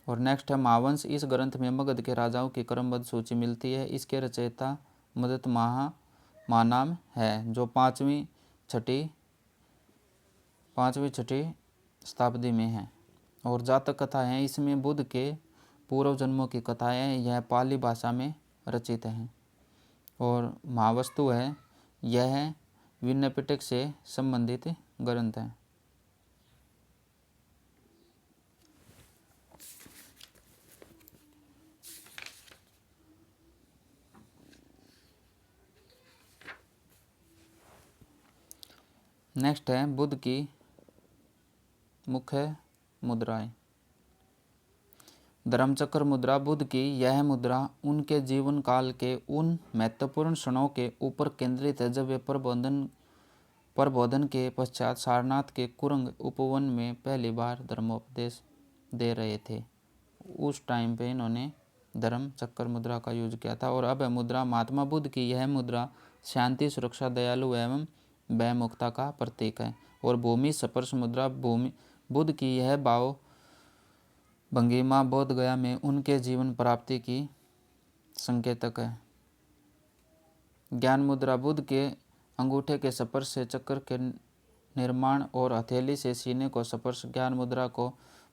और नेक्स्ट है महावंश। इस ग्रंथ में मगध के राजाओं की क्रमबद्ध सूची मिलती है। इसके रचयिता मदत महानाम है जो 5वीं 6वीं शताब्दी में है। और जातक कथा है। इसमें बुद्ध के पूर्व जन्मों की कथाएं यह पाली भाषा में रचित हैं। और महावस्तु है, यह विनयपिटक से संबंधित ग्रंथ है। नेक्स्ट है बुद्ध की मुख्य मुद्राएं। धर्मचक्र मुद्रा। बुद्ध की यह मुद्रा उनके जीवन काल के उन महत्वपूर्ण क्षणों के ऊपर केंद्रित है जब वे प्रबोधन के पश्चात सारनाथ के कुरंग उपवन में पहली बार धर्मोपदेश दे रहे थे। उस टाइम पे इन्होंने धर्म चक्र मुद्रा का यूज किया था। और अब है मुद्रा। महात्मा बुद्ध की यह मुद्रा शांति, सुरक्षा, दयालु एवं भयमुक्ता का प्रतीक है। और भूमि स्पर्श मुद्रा। बुद्ध की यह भाव भंगिमा बोध गया में उनके जीवन प्राप्ति की संकेतक है। ज्ञान मुद्रा। बुद्ध के अंगूठे के स्पर्श से चक्र के निर्माण और हथेली से सीने को स्पर्श ज्ञान मुद्रा को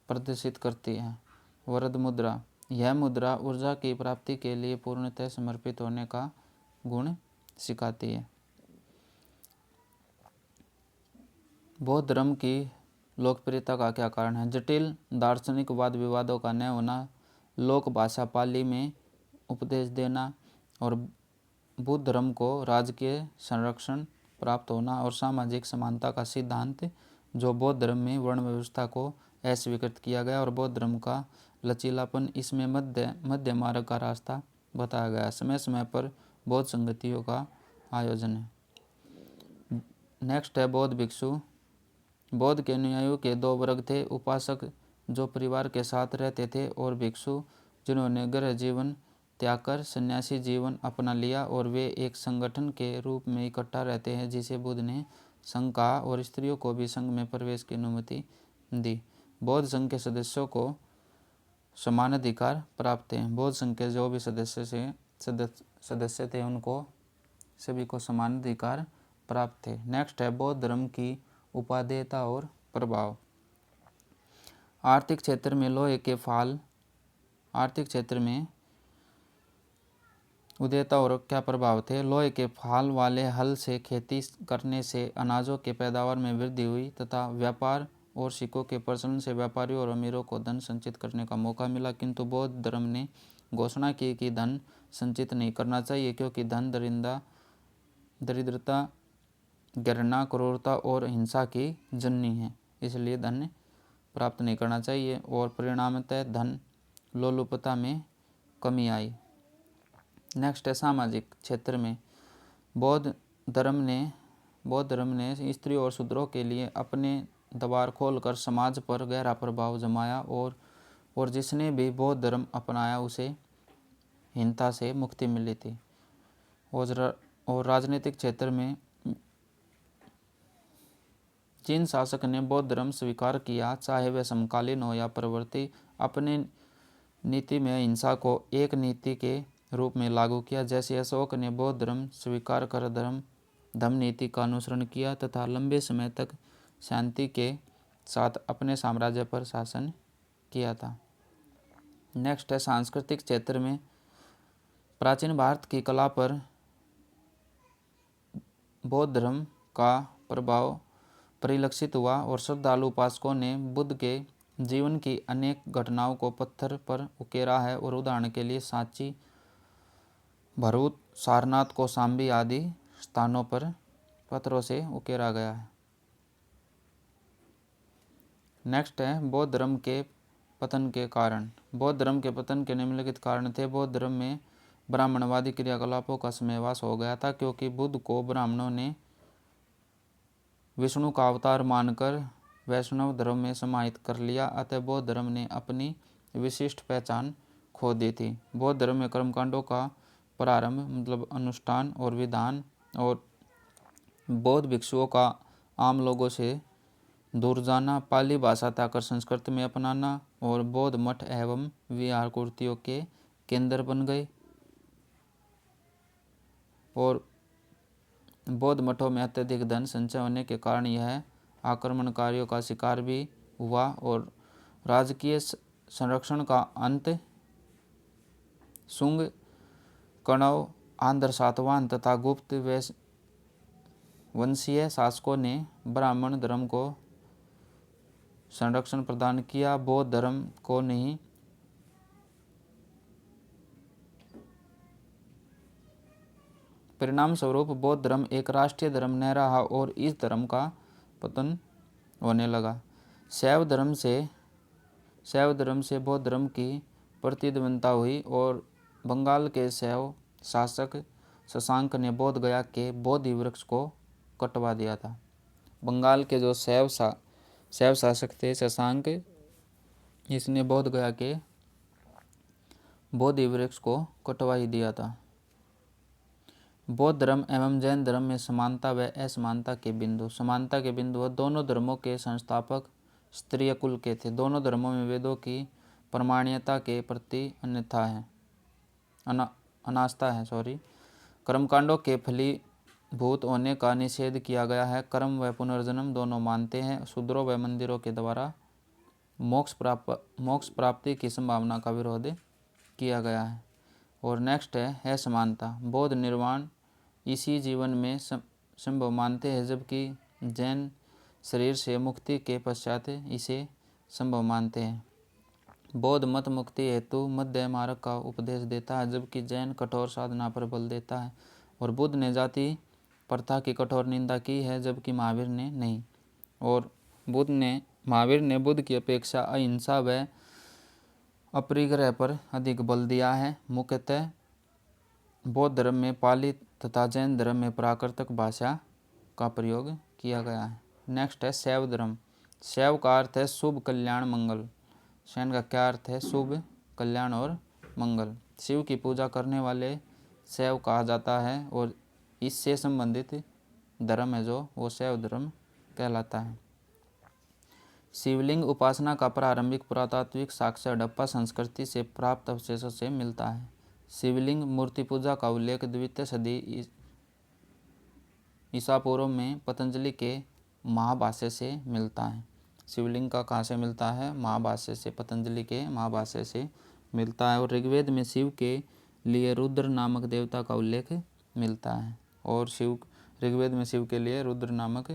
प्रदर्शित करती है। वरद मुद्रा। यह मुद्रा ऊर्जा की प्राप्ति के लिए पूर्णतः समर्पित होने का गुण सिखाती है। बौद्ध धर्म की लोकप्रियता का क्या कारण है? जटिल दार्शनिक वाद विवादों का न होना, लोक भाषा पाली में उपदेश देना और बुद्ध धर्म को राजकीय संरक्षण प्राप्त होना और सामाजिक समानता का सिद्धांत जो बौद्ध धर्म में वर्ण व्यवस्था को अस्वीकृत किया गया और बौद्ध धर्म का लचीलापन, इसमें मध्य मार्ग का रास्ता बताया गया। समय समय पर बौद्ध संगतियों का आयोजन है। नेक्स्ट है बौद्ध भिक्षु। बौद्ध के अनुयायियों के दो वर्ग थे, उपासक जो परिवार के साथ रहते थे और भिक्षु जिन्होंने गृह जीवन त्याग कर सन्यासी जीवन अपना लिया और वे एक संगठन के रूप में इकट्ठा रहते हैं जिसे बुद्ध ने संघ कहा और स्त्रियों को भी संघ में प्रवेश की अनुमति दी। बौद्ध संघ के सदस्यों को समान अधिकार प्राप्त हैं। बौद्ध संघ के जो भी सदस्य थे उनको सभी को समान अधिकार प्राप्त थे। नेक्स्ट है बौद्ध धर्म की उपादेयता और प्रभाव। आर्थिक क्षेत्र में लोहे के फाल। आर्थिक क्षेत्र में उदेयता और क्या प्रभाव थे? लोहे के फाल वाले हल से खेती करने से अनाजों के पैदावार में वृद्धि हुई तथा व्यापार और सिक्कों के प्रचलन से व्यापारियों और अमीरों को धन संचित करने का मौका मिला। किंतु बौद्ध धर्म ने घोषणा की कि धन संचित नहीं करना चाहिए क्योंकि धन दरिद्रता, घृणा, क्रूरता और हिंसा की जननी है, इसलिए धन प्राप्त नहीं करना चाहिए और परिणामतः धन लोलुपता में कमी आई। नेक्स्ट है सामाजिक क्षेत्र में। बौद्ध धर्म ने स्त्रियों और शूद्रों के लिए अपने द्वार खोलकर समाज पर गहरा प्रभाव जमाया और जिसने भी बौद्ध धर्म अपनाया उसे हीनता से मुक्ति मिली थी। और राजनीतिक क्षेत्र में जिन शासक ने बौद्ध धर्म स्वीकार किया, चाहे वह समकालीन हो या परवर्ती, अपने नीति में हिंसा को एक नीति के रूप में लागू किया। जैसे अशोक ने बौद्ध धर्म स्वीकार कर धम्म नीति का अनुसरण किया तथा लंबे समय तक शांति के साथ अपने साम्राज्य पर शासन किया था। नेक्स्ट है सांस्कृतिक क्षेत्र में। प्राचीन भारत की कला पर बौद्ध धर्म का प्रभाव परिलक्षित हुआ और श्रद्धालु उपासकों ने बुद्ध के जीवन की अनेक घटनाओं को पत्थर पर उकेरा है। और उदाहरण के लिए सांची, भरूच, सारनाथ, कौशाम्बी आदि स्थानों पर पत्थरों से उकेरा गया है। नेक्स्ट है बौद्ध धर्म के पतन के कारण। बौद्ध धर्म के पतन के निम्नलिखित कारण थे। बौद्ध धर्म में ब्राह्मणवादी क्रियाकलापों का समावेश हो गया था क्योंकि बुद्ध को ब्राह्मणों ने विष्णु का अवतार मानकर वैष्णव धर्म में समाहित कर लिया, अतः बौद्ध धर्म ने अपनी विशिष्ट पहचान खो दी थी। बौद्ध धर्म में कर्मकांडों का प्रारंभ मतलब अनुष्ठान और विधान और बौद्ध भिक्षुओं का आम लोगों से दूर जाना, पाली भाषा त्यागकर संस्कृत में अपनाना और बौद्ध मठ एवं विहार कुर्तियों के केंद्र बन गए। और बौद्ध मठों में अत्यधिक धन संचय होने के कारण यह आक्रमणकारियों का शिकार भी हुआ और राजकीय संरक्षण का अंत शुंग, कण्व, आंध्र सातवाहन तथा गुप्त वंशीय शासकों ने ब्राह्मण धर्म को संरक्षण प्रदान किया, बौद्ध धर्म को नहीं। परिणाम स्वरूप बौद्ध धर्म एक राष्ट्रीय धर्म न रहा और इस धर्म का पतन होने लगा। शैव धर्म से बौद्ध धर्म की प्रतिद्वंदता हुई और बंगाल के शैव शासक शशांक ने बोध गया के बोधि वृक्ष को कटवा दिया था। बंगाल के जो शैव शासक थे शशांक, इसने बोध गया के बोधि वृक्ष को कटवा ही दिया था। बौद्ध धर्म एवं जैन धर्म में समानता व असमानता के बिंदु। समानता के बिंदु दोनों धर्मों के संस्थापक क्षत्रिय कुल के थे। दोनों धर्मों में वेदों की प्रमाणीयता के प्रति अनास्था है। कर्मकांडों के फलीभूत होने का निषेध किया गया है। कर्म व पुनर्जन्म दोनों मानते हैं। शूद्रों व मंदिरों के द्वारा मोक्ष प्राप्ति की संभावना का विरोध किया गया है। और नेक्स्ट है असमानता। बौद्ध निर्वाण इसी जीवन में संभव मानते हैं, जबकि जैन शरीर से मुक्ति के पश्चात इसे संभव मानते हैं। बौद्ध मत मुक्ति हेतु मध्य मार्ग का उपदेश देता है, जबकि जैन कठोर साधना पर बल देता है। और बुद्ध ने जाति प्रथा की कठोर निंदा की है, जबकि महावीर ने नहीं। और महावीर ने बुद्ध की अपेक्षा अहिंसा व अपरिग्रह पर अधिक बल दिया है। मुख्यतः बौद्ध धर्म में पाली तथा जैन धर्म में प्राकृतिक भाषा का प्रयोग किया गया है। नेक्स्ट है शैव धर्म। शैव का अर्थ है शुभ, कल्याण, मंगल। शैन का क्या अर्थ है? शुभ, कल्याण और मंगल। शिव की पूजा करने वाले शैव कहा जाता है और इससे संबंधित धर्म है जो वो शैव धर्म कहलाता है। शिवलिंग उपासना का प्रारंभिक पुरातात्विक साक्ष्य हड़प्पा संस्कृति से प्राप्त अवशेषों से मिलता है। शिवलिंग मूर्ति पूजा का उल्लेख द्वितीय सदी ईसा पूर्व में पतंजलि के महाभाष्य से मिलता है। शिवलिंग का कहाँ से मिलता है? महाभाष्य से, पतंजलि के महाभाष्य से मिलता है। और ऋग्वेद में शिव के लिए रुद्र नामक देवता का उल्लेख मिलता है। और ऋग्वेद में शिव के लिए रुद्र नामक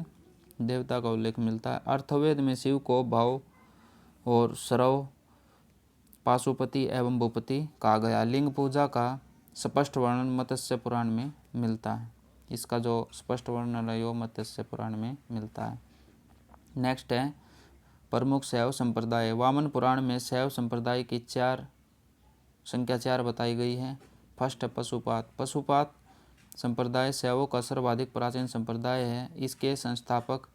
देवता का उल्लेख मिलता है। अर्थवेद में शिव को भाव और सरव, पाशुपति एवं भूपति कहा गया। लिंग पूजा का स्पष्ट वर्णन मत्स्य पुराण में मिलता है। इसका जो स्पष्ट वर्णन है वो मत्स्य पुराण में मिलता है। नेक्स्ट है प्रमुख शैव संप्रदाय। वामन पुराण में शैव संप्रदाय की संख्या 4 बताई गई है। फर्स्ट है पशुपात संप्रदाय शैवों का सर्वाधिक प्राचीन संप्रदाय है। इसके संस्थापक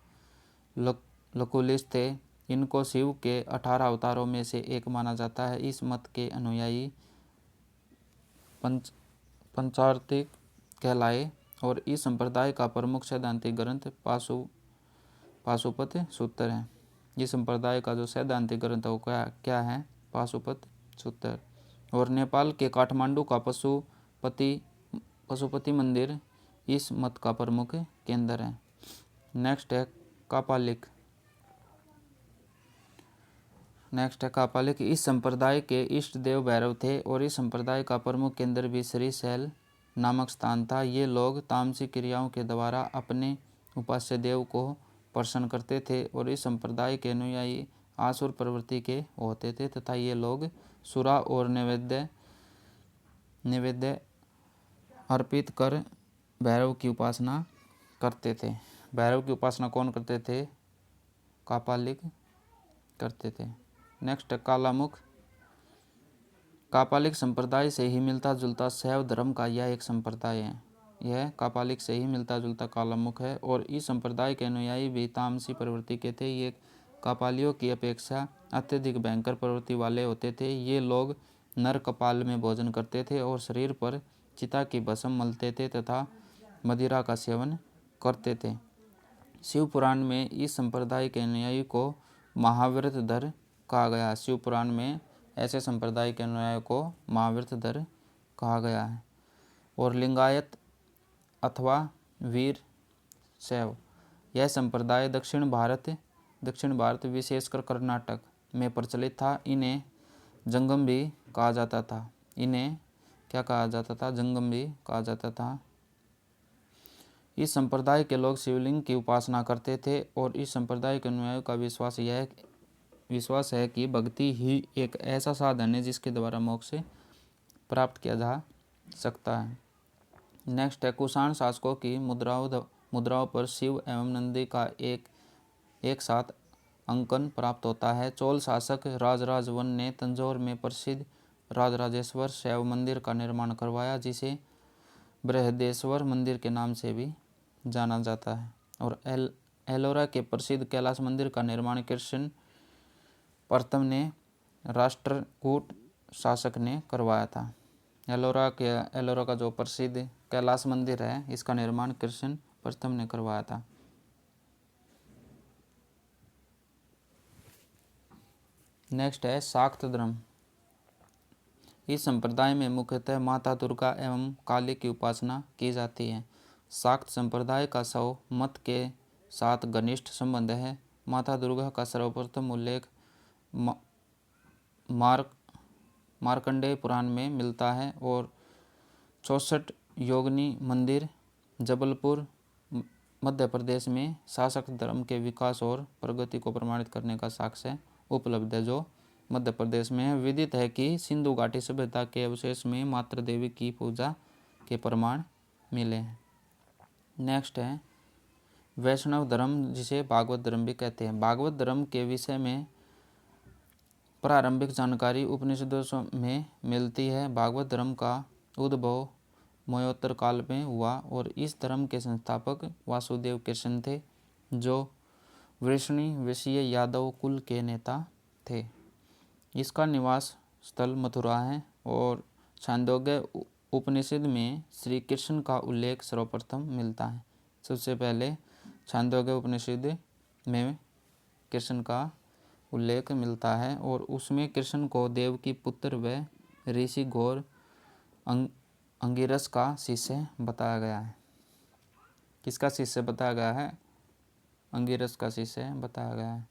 लकुलिस थे। इनको शिव के 18 अवतारों में से एक माना जाता है। इस मत के अनुयायी पंचार्तिक कहलाए और इस संप्रदाय का प्रमुख सैद्धांतिक ग्रंथ पाशुपत सूत्र है। इस संप्रदाय का जो सैद्धांतिक ग्रंथ है वो क्या है? पाशुपत सूत्र। और नेपाल के काठमांडू का पशुपति मंदिर इस मत का प्रमुख केंद्र है। नेक्स्ट है कापालिक। इस संप्रदाय के इष्ट देव भैरव थे और इस संप्रदाय का प्रमुख केंद्र भी श्रीशैल नामक स्थान था। ये लोग तामसिक क्रियाओं के द्वारा अपने उपास्य देव को प्रसन्न करते थे और इस संप्रदाय के अनुयायी आसुर प्रवृत्ति के होते थे तथा ये लोग सुरा और नैवेद्य अर्पित कर भैरव की उपासना करते थे। भैरव की उपासना कौन करते थे? कापालिक करते थे। नेक्स्ट कालामुख। कापालिक संप्रदाय से ही मिलता जुलता शैव धर्म का यह एक संप्रदाय है। यह कापालिक से ही मिलता जुलता कालामुख है और इस संप्रदाय के अनुयायी भी तामसी प्रवृत्ति के थे। ये कापालियों की अपेक्षा अत्यधिक भयंकर प्रवृत्ति वाले होते थे। ये लोग नर कपाल में भोजन करते थे और शरीर पर चिता की भस्म मलते थे तथा मदिरा का सेवन करते थे। शिव पुराण में इस संप्रदाय के अनुयायी को महाव्रतधर कहा गया। शिव पुराण में ऐसे संप्रदाय के अनुयायी को महाव्रतधर कहा गया है। और लिंगायत अथवा वीर शैव, यह संप्रदाय दक्षिण भारत विशेषकर कर्नाटक में प्रचलित था। इन्हें जंगम भी कहा जाता था। इन्हें क्या कहा जाता था? जंगम भी कहा जाता था। इस संप्रदाय के लोग शिवलिंग की उपासना करते थे और इस संप्रदाय के अनुयायियों का विश्वास है कि भक्ति ही एक ऐसा साधन है जिसके द्वारा मोक्ष प्राप्त किया जा सकता है। नेक्स्ट है कुषाण शासकों की मुद्राओं पर शिव एवं नंदी का एक एक साथ अंकन प्राप्त होता है। चोल शासक राजराज वन ने तंजौर में प्रसिद्ध राजराजेश्वर शैव मंदिर का निर्माण करवाया, जिसे बृहदेश्वर मंदिर के नाम से भी जाना जाता है। और एलोरा के प्रसिद्ध कैलाश मंदिर का निर्माण कृष्ण प्रथम ने राष्ट्रकूट शासक ने करवाया था। एलोरा का जो प्रसिद्ध कैलाश मंदिर है, इसका निर्माण कृष्ण प्रथम ने करवाया था। नेक्स्ट है शाक्त धर्म। इस संप्रदाय में मुख्यतः माता दुर्गा एवं काली की उपासना की जाती है। शाक्त संप्रदाय का शैव मत के साथ घनिष्ठ संबंध है। माता दुर्गा का सर्वप्रथम उल्लेख मार्कंडेय पुराण में मिलता है और 64 योगिनी मंदिर जबलपुर मध्य प्रदेश में शाक्त धर्म के विकास और प्रगति को प्रमाणित करने का साक्ष्य उपलब्ध है, जो मध्य प्रदेश में है। विदित है कि सिंधु घाटी सभ्यता के अवशेष में मातृ देवी की पूजा के प्रमाण मिले हैं। नेक्स्ट है वैष्णव धर्म, जिसे भागवत धर्म भी कहते हैं। भागवत धर्म के विषय में प्रारंभिक जानकारी उपनिषदों में मिलती है। भागवत धर्म का उद्भव मयोत्तर काल में हुआ और इस धर्म के संस्थापक वासुदेव कृष्ण थे, जो वृष्णि यादव कुल के नेता थे। इसका निवास स्थल मथुरा है और छांदोग्य उपनिषद में श्री कृष्ण का उल्लेख सर्वप्रथम मिलता है। सबसे पहले छांदोग्य उपनिषद में कृष्ण का उल्लेख मिलता है और उसमें कृष्ण को देव की पुत्र व ऋषि घोर अंगिरस का शिष्य बताया गया है। किसका शिष्य बताया गया है? अंगिरस का शिष्य बताया गया है।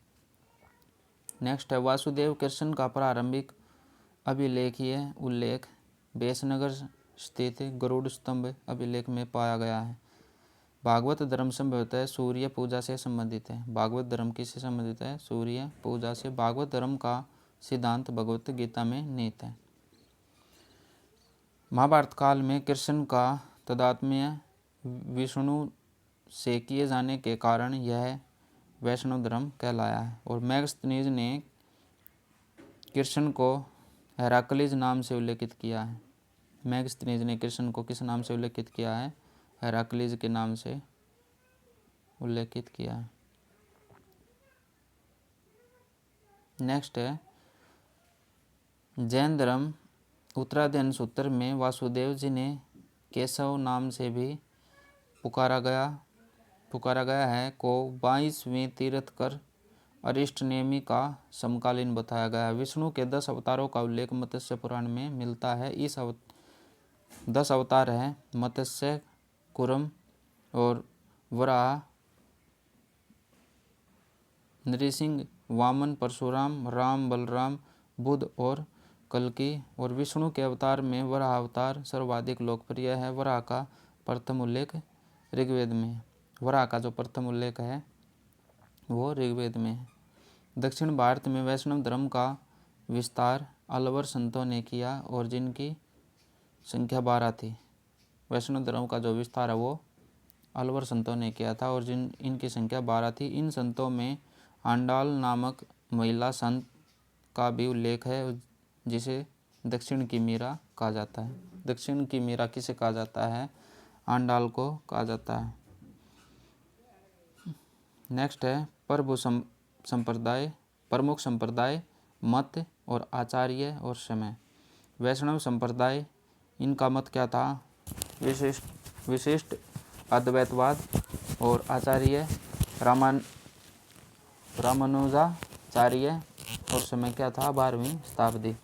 नेक्स्ट है वासुदेव कृष्ण का प्रारंभिक अभिलेखीय उल्लेख बेसनगर स्थित गरुड़ स्तंभ अभिलेख में पाया गया है। भागवत धर्म संभवतः सूर्य पूजा से संबंधित है। भागवत धर्म किससे संबंधित है? सूर्य पूजा से। भागवत धर्म का सिद्धांत भगवत गीता में निहित है। महाभारत काल में कृष्ण का तादात्म्य विष्णु से किए जाने के कारण यह वैष्णव धर्म कहलाया है। और मैगस्थनीज ने कृष्ण को हेराक्लीज नाम से उल्लेखित किया है। मैगस्थनीज ने कृष्ण को किस नाम से उल्लेखित किया है? हेराक्लीज के नाम से उल्लेखित किया है। नेक्स्ट है जैन धर्म। उत्तराध्ययन सूत्र में वासुदेव जी ने केशव नाम से भी पुकारा गया है को 22वें तीर्थकर अरिष्टनेमी का समकालीन बताया गया है। विष्णु के 10 अवतारों का उल्लेख मत्स्य पुराण में मिलता है। इस 10 अवतार हैं मत्स्य, कूर्म और वराह, नृसिंह, वामन, परशुराम, राम, बलराम, बुद्ध और कल्कि। और विष्णु के अवतार में वराह अवतार सर्वाधिक लोकप्रिय है। वराह का प्रथम उल्लेख ऋग्वेद में है। वराह का जो प्रथम उल्लेख है वो ऋग्वेद में है। दक्षिण भारत में वैष्णव धर्म का विस्तार अलवर संतों ने किया और जिनकी संख्या 12 थी। वैष्णव धर्म का जो विस्तार है वो अलवर संतों ने किया था और इनकी संख्या 12 थी। इन संतों में आंडाल नामक महिला संत का भी उल्लेख है, जिसे दक्षिण की मीरा कहा जाता है। दक्षिण की मीरा किसे कहा जाता है? आंडाल को कहा जाता है। नेक्स्ट है संप्रदाय, प्रमुख संप्रदाय, मत और आचार्य और समय। वैष्णव संप्रदाय, इनका मत क्या था? विशिष्ट अद्वैतवाद और आचार्य रामानुजाचार्य और समय क्या था? 12वीं शताब्दी।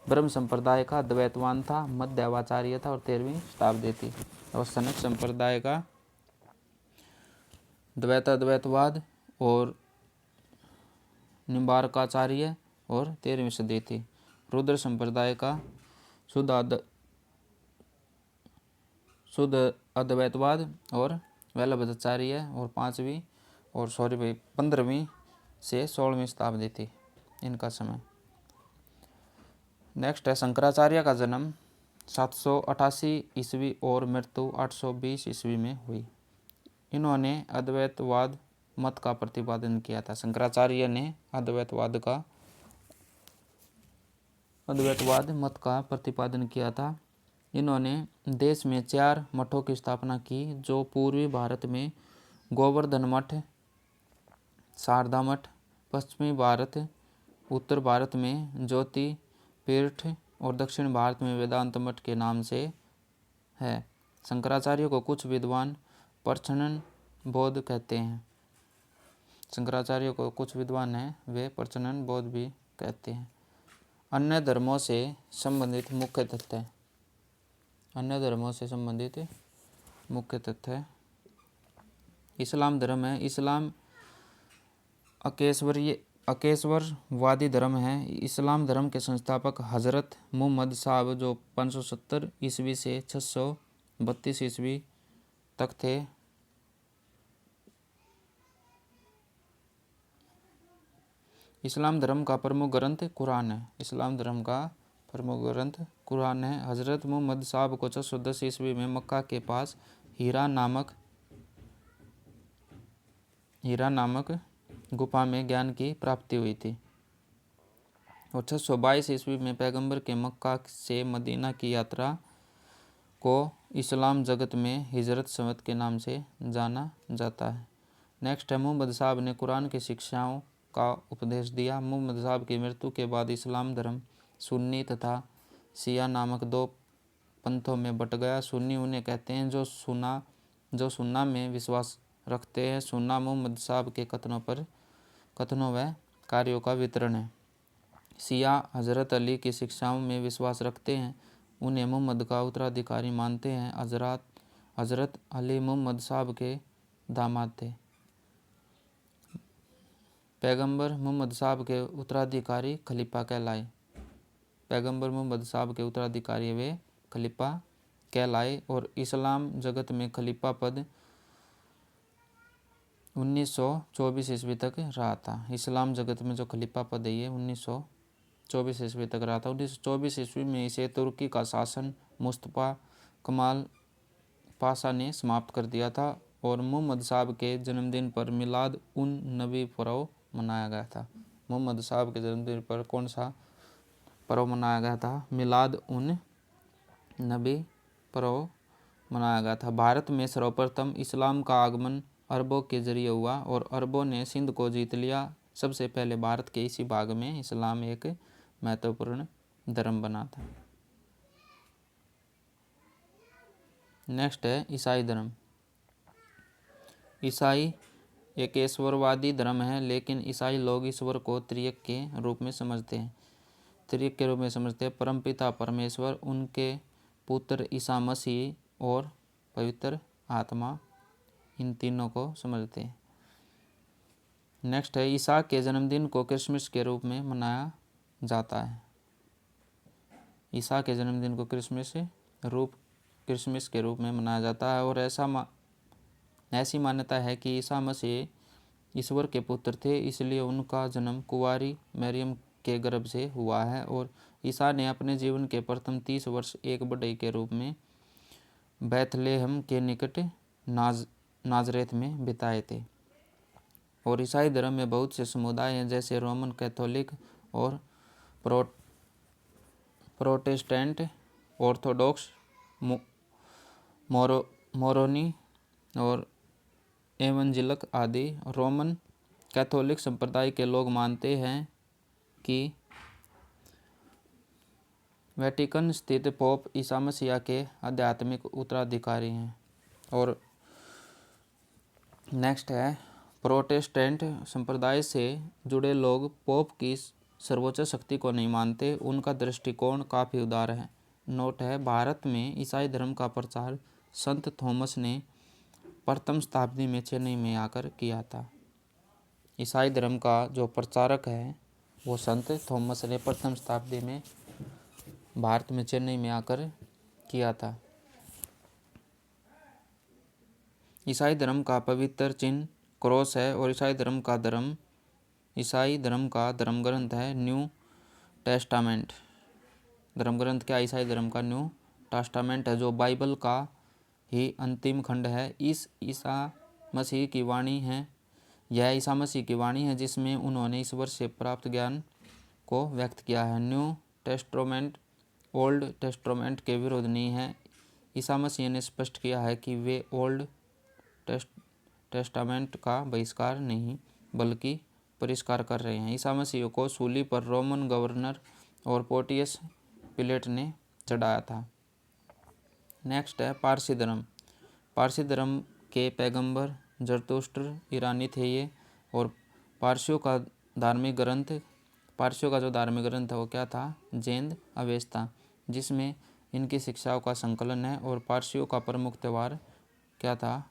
ब्रह्म संप्रदाय का द्वैतवान था, मध्याचार्य था और 13वीं शताब्दी थी। और सनक संप्रदाय का द्वैतवाद और निम्बार्काचार्य और 13वीं सदी थी। रुद्र संप्रदाय का शुद्ध अद्वैतवाद और वल्लभाचार्य और 15वीं से 16वीं शताब्दी थी इनका समय। नेक्स्ट है शंकराचार्य का जन्म 788 ईस्वी और मृत्यु 820 ईस्वी में हुई। इन्होंने अद्वैतवाद मत का प्रतिपादन किया था। शंकराचार्य ने अद्वैतवाद मत का प्रतिपादन किया था। इन्होंने देश में 4 मठों की स्थापना की, जो पूर्वी भारत में गोवर्धन मठ, शारदा मठ, पश्चिमी भारत, उत्तर भारत में ज्योति पीठ और दक्षिण भारत में वेदांत मठ के नाम से है। शंकराचार्य को कुछ विद्वान प्रच्छन्न बौद्ध कहते हैं। शंकराचार्य को कुछ विद्वान हैं वे प्रच्छन्न बौद्ध भी कहते हैं। अन्य धर्मों से संबंधित मुख्य तथ्य। अन्य धर्मों से संबंधित मुख्य तथ्य इस्लाम धर्म है। इस्लाम अकेश्वरवादी धर्म है। इस्लाम धर्म के संस्थापक हजरत मुहम्मद साहब, जो 570 ईस्वी से 632 ईस्वी तक थे। इस्लाम धर्म का प्रमुख ग्रंथ कुरान है। इस्लाम धर्म का प्रमुख ग्रंथ कुरान है। हजरत मुहम्मद साहब को 610 ईस्वी में मक्का के पास हीरा नामक गुफा में ज्ञान की प्राप्ति हुई थी और 622 ईस्वी में पैगंबर के मक्का से मदीना की यात्रा को इस्लाम जगत में हिजरत संवत के नाम से जाना जाता है। नेक्स्ट है, मुहम्मद साहब ने कुरान की शिक्षाओं का उपदेश दिया। मुहम्मद साहब की मृत्यु के बाद इस्लाम धर्म सुन्नी तथा शिया नामक 2 पंथों में बट गया। सुन्नी उन्हें कहते हैं जो सुन्ना में विश्वास रखते हैं। सुन्ना मुहम्मद साहब के कथनों व कार्यों का वितरण है। शिया हजरत अली की शिक्षाओं में विश्वास रखते हैं, उन्हें मुहम्मद का उत्तराधिकारी मानते हैं। हजरत अली मुहम्मद साहब के दामाद थे। पैगंबर मुहम्मद साहब के उत्तराधिकारी खलीफा कहलाए। पैगंबर मुहम्मद साहब के उत्तराधिकारी वे खलीफा कहलाए और इस्लाम जगत में खलीफा पद 1924 ईस्वी तक रहा था। इस्लाम जगत में जो खलीफा पद है ये 1924 ईस्वी तक रहा था। 1924 ईस्वी में इसे तुर्की का शासन मुस्तफा कमाल पाशा ने समाप्त कर दिया था और मुहम्मद साहब के जन्मदिन पर मिलाद उन नबी पर्व मनाया गया था। मुहम्मद साहब के जन्मदिन पर कौन सा पर्व मनाया गया था? मिलाद उन नबी पर्व मनाया गया था। भारत में सर्वप्रथम इस्लाम का आगमन अरबों के जरिए हुआ और अरबों ने सिंध को जीत लिया। सबसे पहले भारत के इसी भाग में इस्लाम एक महत्वपूर्ण धर्म बना था। नेक्स्ट है ईसाई धर्म। ईसाई एक ईश्वरवादी धर्म है, लेकिन ईसाई लोग ईश्वर को त्रिएक के रूप में समझते हैं। परमपिता परमेश्वर, उनके पुत्र ईसा मसीह और पवित्र आत्मा, इन तीनों को समझते हैं। नेक्स्ट है, ईसा के जन्मदिन को क्रिसमस के रूप में मनाया जाता है। ईसा के जन्मदिन को क्रिसमस के रूप में मनाया जाता है और ऐसी मान्यता है कि ईसा मसीह ईश्वर के पुत्र थे, इसलिए उनका जन्म कुंवारी मरियम के गर्भ से हुआ है और ईसा ने अपने जीवन के प्रथम 30 वर्ष एक बढ़ई के रूप में बैथलेहम के निकट नाजरेत में बिताए थे। और ईसाई धर्म में बहुत से समुदाय हैं, जैसे रोमन कैथोलिक और प्रोटेस्टेंट, ऑर्थोडॉक्स, मोरोनी और एवंजेलिक आदि। रोमन कैथोलिक संप्रदाय के लोग मानते हैं कि वेटिकन स्थित पोप ईसा मसीह के आध्यात्मिक उत्तराधिकारी हैं। और नेक्स्ट है, प्रोटेस्टेंट संप्रदाय से जुड़े लोग पोप की सर्वोच्च शक्ति को नहीं मानते, उनका दृष्टिकोण काफ़ी उदार है। नोट है, भारत में ईसाई धर्म का प्रचार संत थॉमस ने प्रथम शताब्दी में चेन्नई में आकर किया था। ईसाई धर्म का जो प्रचारक है वो संत थॉमस ने प्रथम शताब्दी में भारत में चेन्नई में आकर किया था। ईसाई धर्म का पवित्र चिन्ह क्रॉस है और ईसाई धर्म का धर्म ग्रंथ है न्यू टेस्टामेंट। धर्म ग्रंथ क्या? ईसाई धर्म का न्यू टेस्टामेंट है, जो बाइबल का ही अंतिम खंड है। इस ईसा मसीह की वाणी है। यह ईसा मसीह की वाणी है जिसमें उन्होंने ईश्वर से प्राप्त ज्ञान को व्यक्त किया है। न्यू टेस्टामेंट ओल्ड टेस्टामेंट के विरोध नहीं है। ईसा मसीह ने स्पष्ट किया है कि वे ओल्ड टेस्टामेंट का बहिष्कार नहीं बल्कि परिष्कार कर रहे हैं। ईसा मसीह को सूली पर रोमन गवर्नर और पोंटियस पिलेट ने चढ़ाया था। नेक्स्ट है पारसी धर्म। पारसी धर्म के पैगंबर जरतुष्ट्र ईरानी थे ये, और पारसियों का जो धार्मिक ग्रंथ है वो क्या था? जैन अवेस्ता, जिसमें इनकी शिक्षाओं का संकलन है। और पारसियों का प्रमुख त्यौहार क्या था?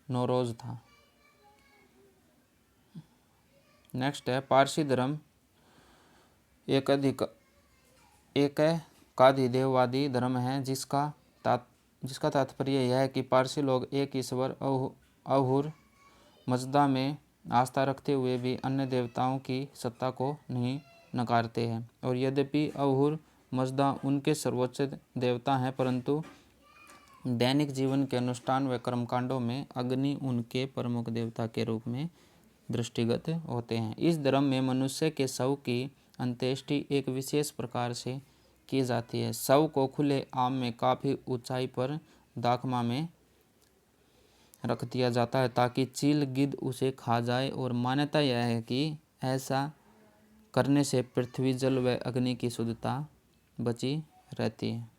नौरोज था। नेक्स्ट है पारसी धर्म एकाधिदेववादी धर्म है, जिसका तात्पर्य यह है कि पारसी लोग एक ईश्वर अहुर मजदा में आस्था रखते हुए भी अन्य देवताओं की सत्ता को नहीं नकारते हैं। और यद्यपि अहुर मजदा उनके सर्वोच्च देवता हैं, परंतु दैनिक जीवन के अनुष्ठान व कर्मकांडों में अग्नि उनके प्रमुख देवता के रूप में दृष्टिगत होते हैं। इस धर्म में मनुष्य के शव की अंत्येष्टि एक विशेष प्रकार से की जाती है। शव को खुले आम में काफ़ी ऊंचाई पर दाखमा में रख दिया जाता है ताकि चील गिद्ध उसे खा जाए। और मान्यता यह है कि ऐसा करने से पृथ्वी, जल व अग्नि की शुद्धता बची रहती है।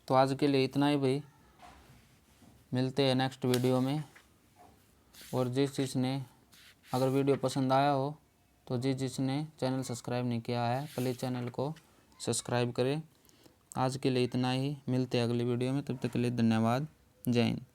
तो आज के लिए इतना ही भाई, मिलते हैं नेक्स्ट वीडियो में। और जिसने अगर वीडियो पसंद आया हो तो जिसने चैनल सब्सक्राइब नहीं किया है प्लीज़ चैनल को सब्सक्राइब करें। आज के लिए इतना ही, मिलते हैं अगली वीडियो में, तब तक के लिए धन्यवाद। जय हिंद।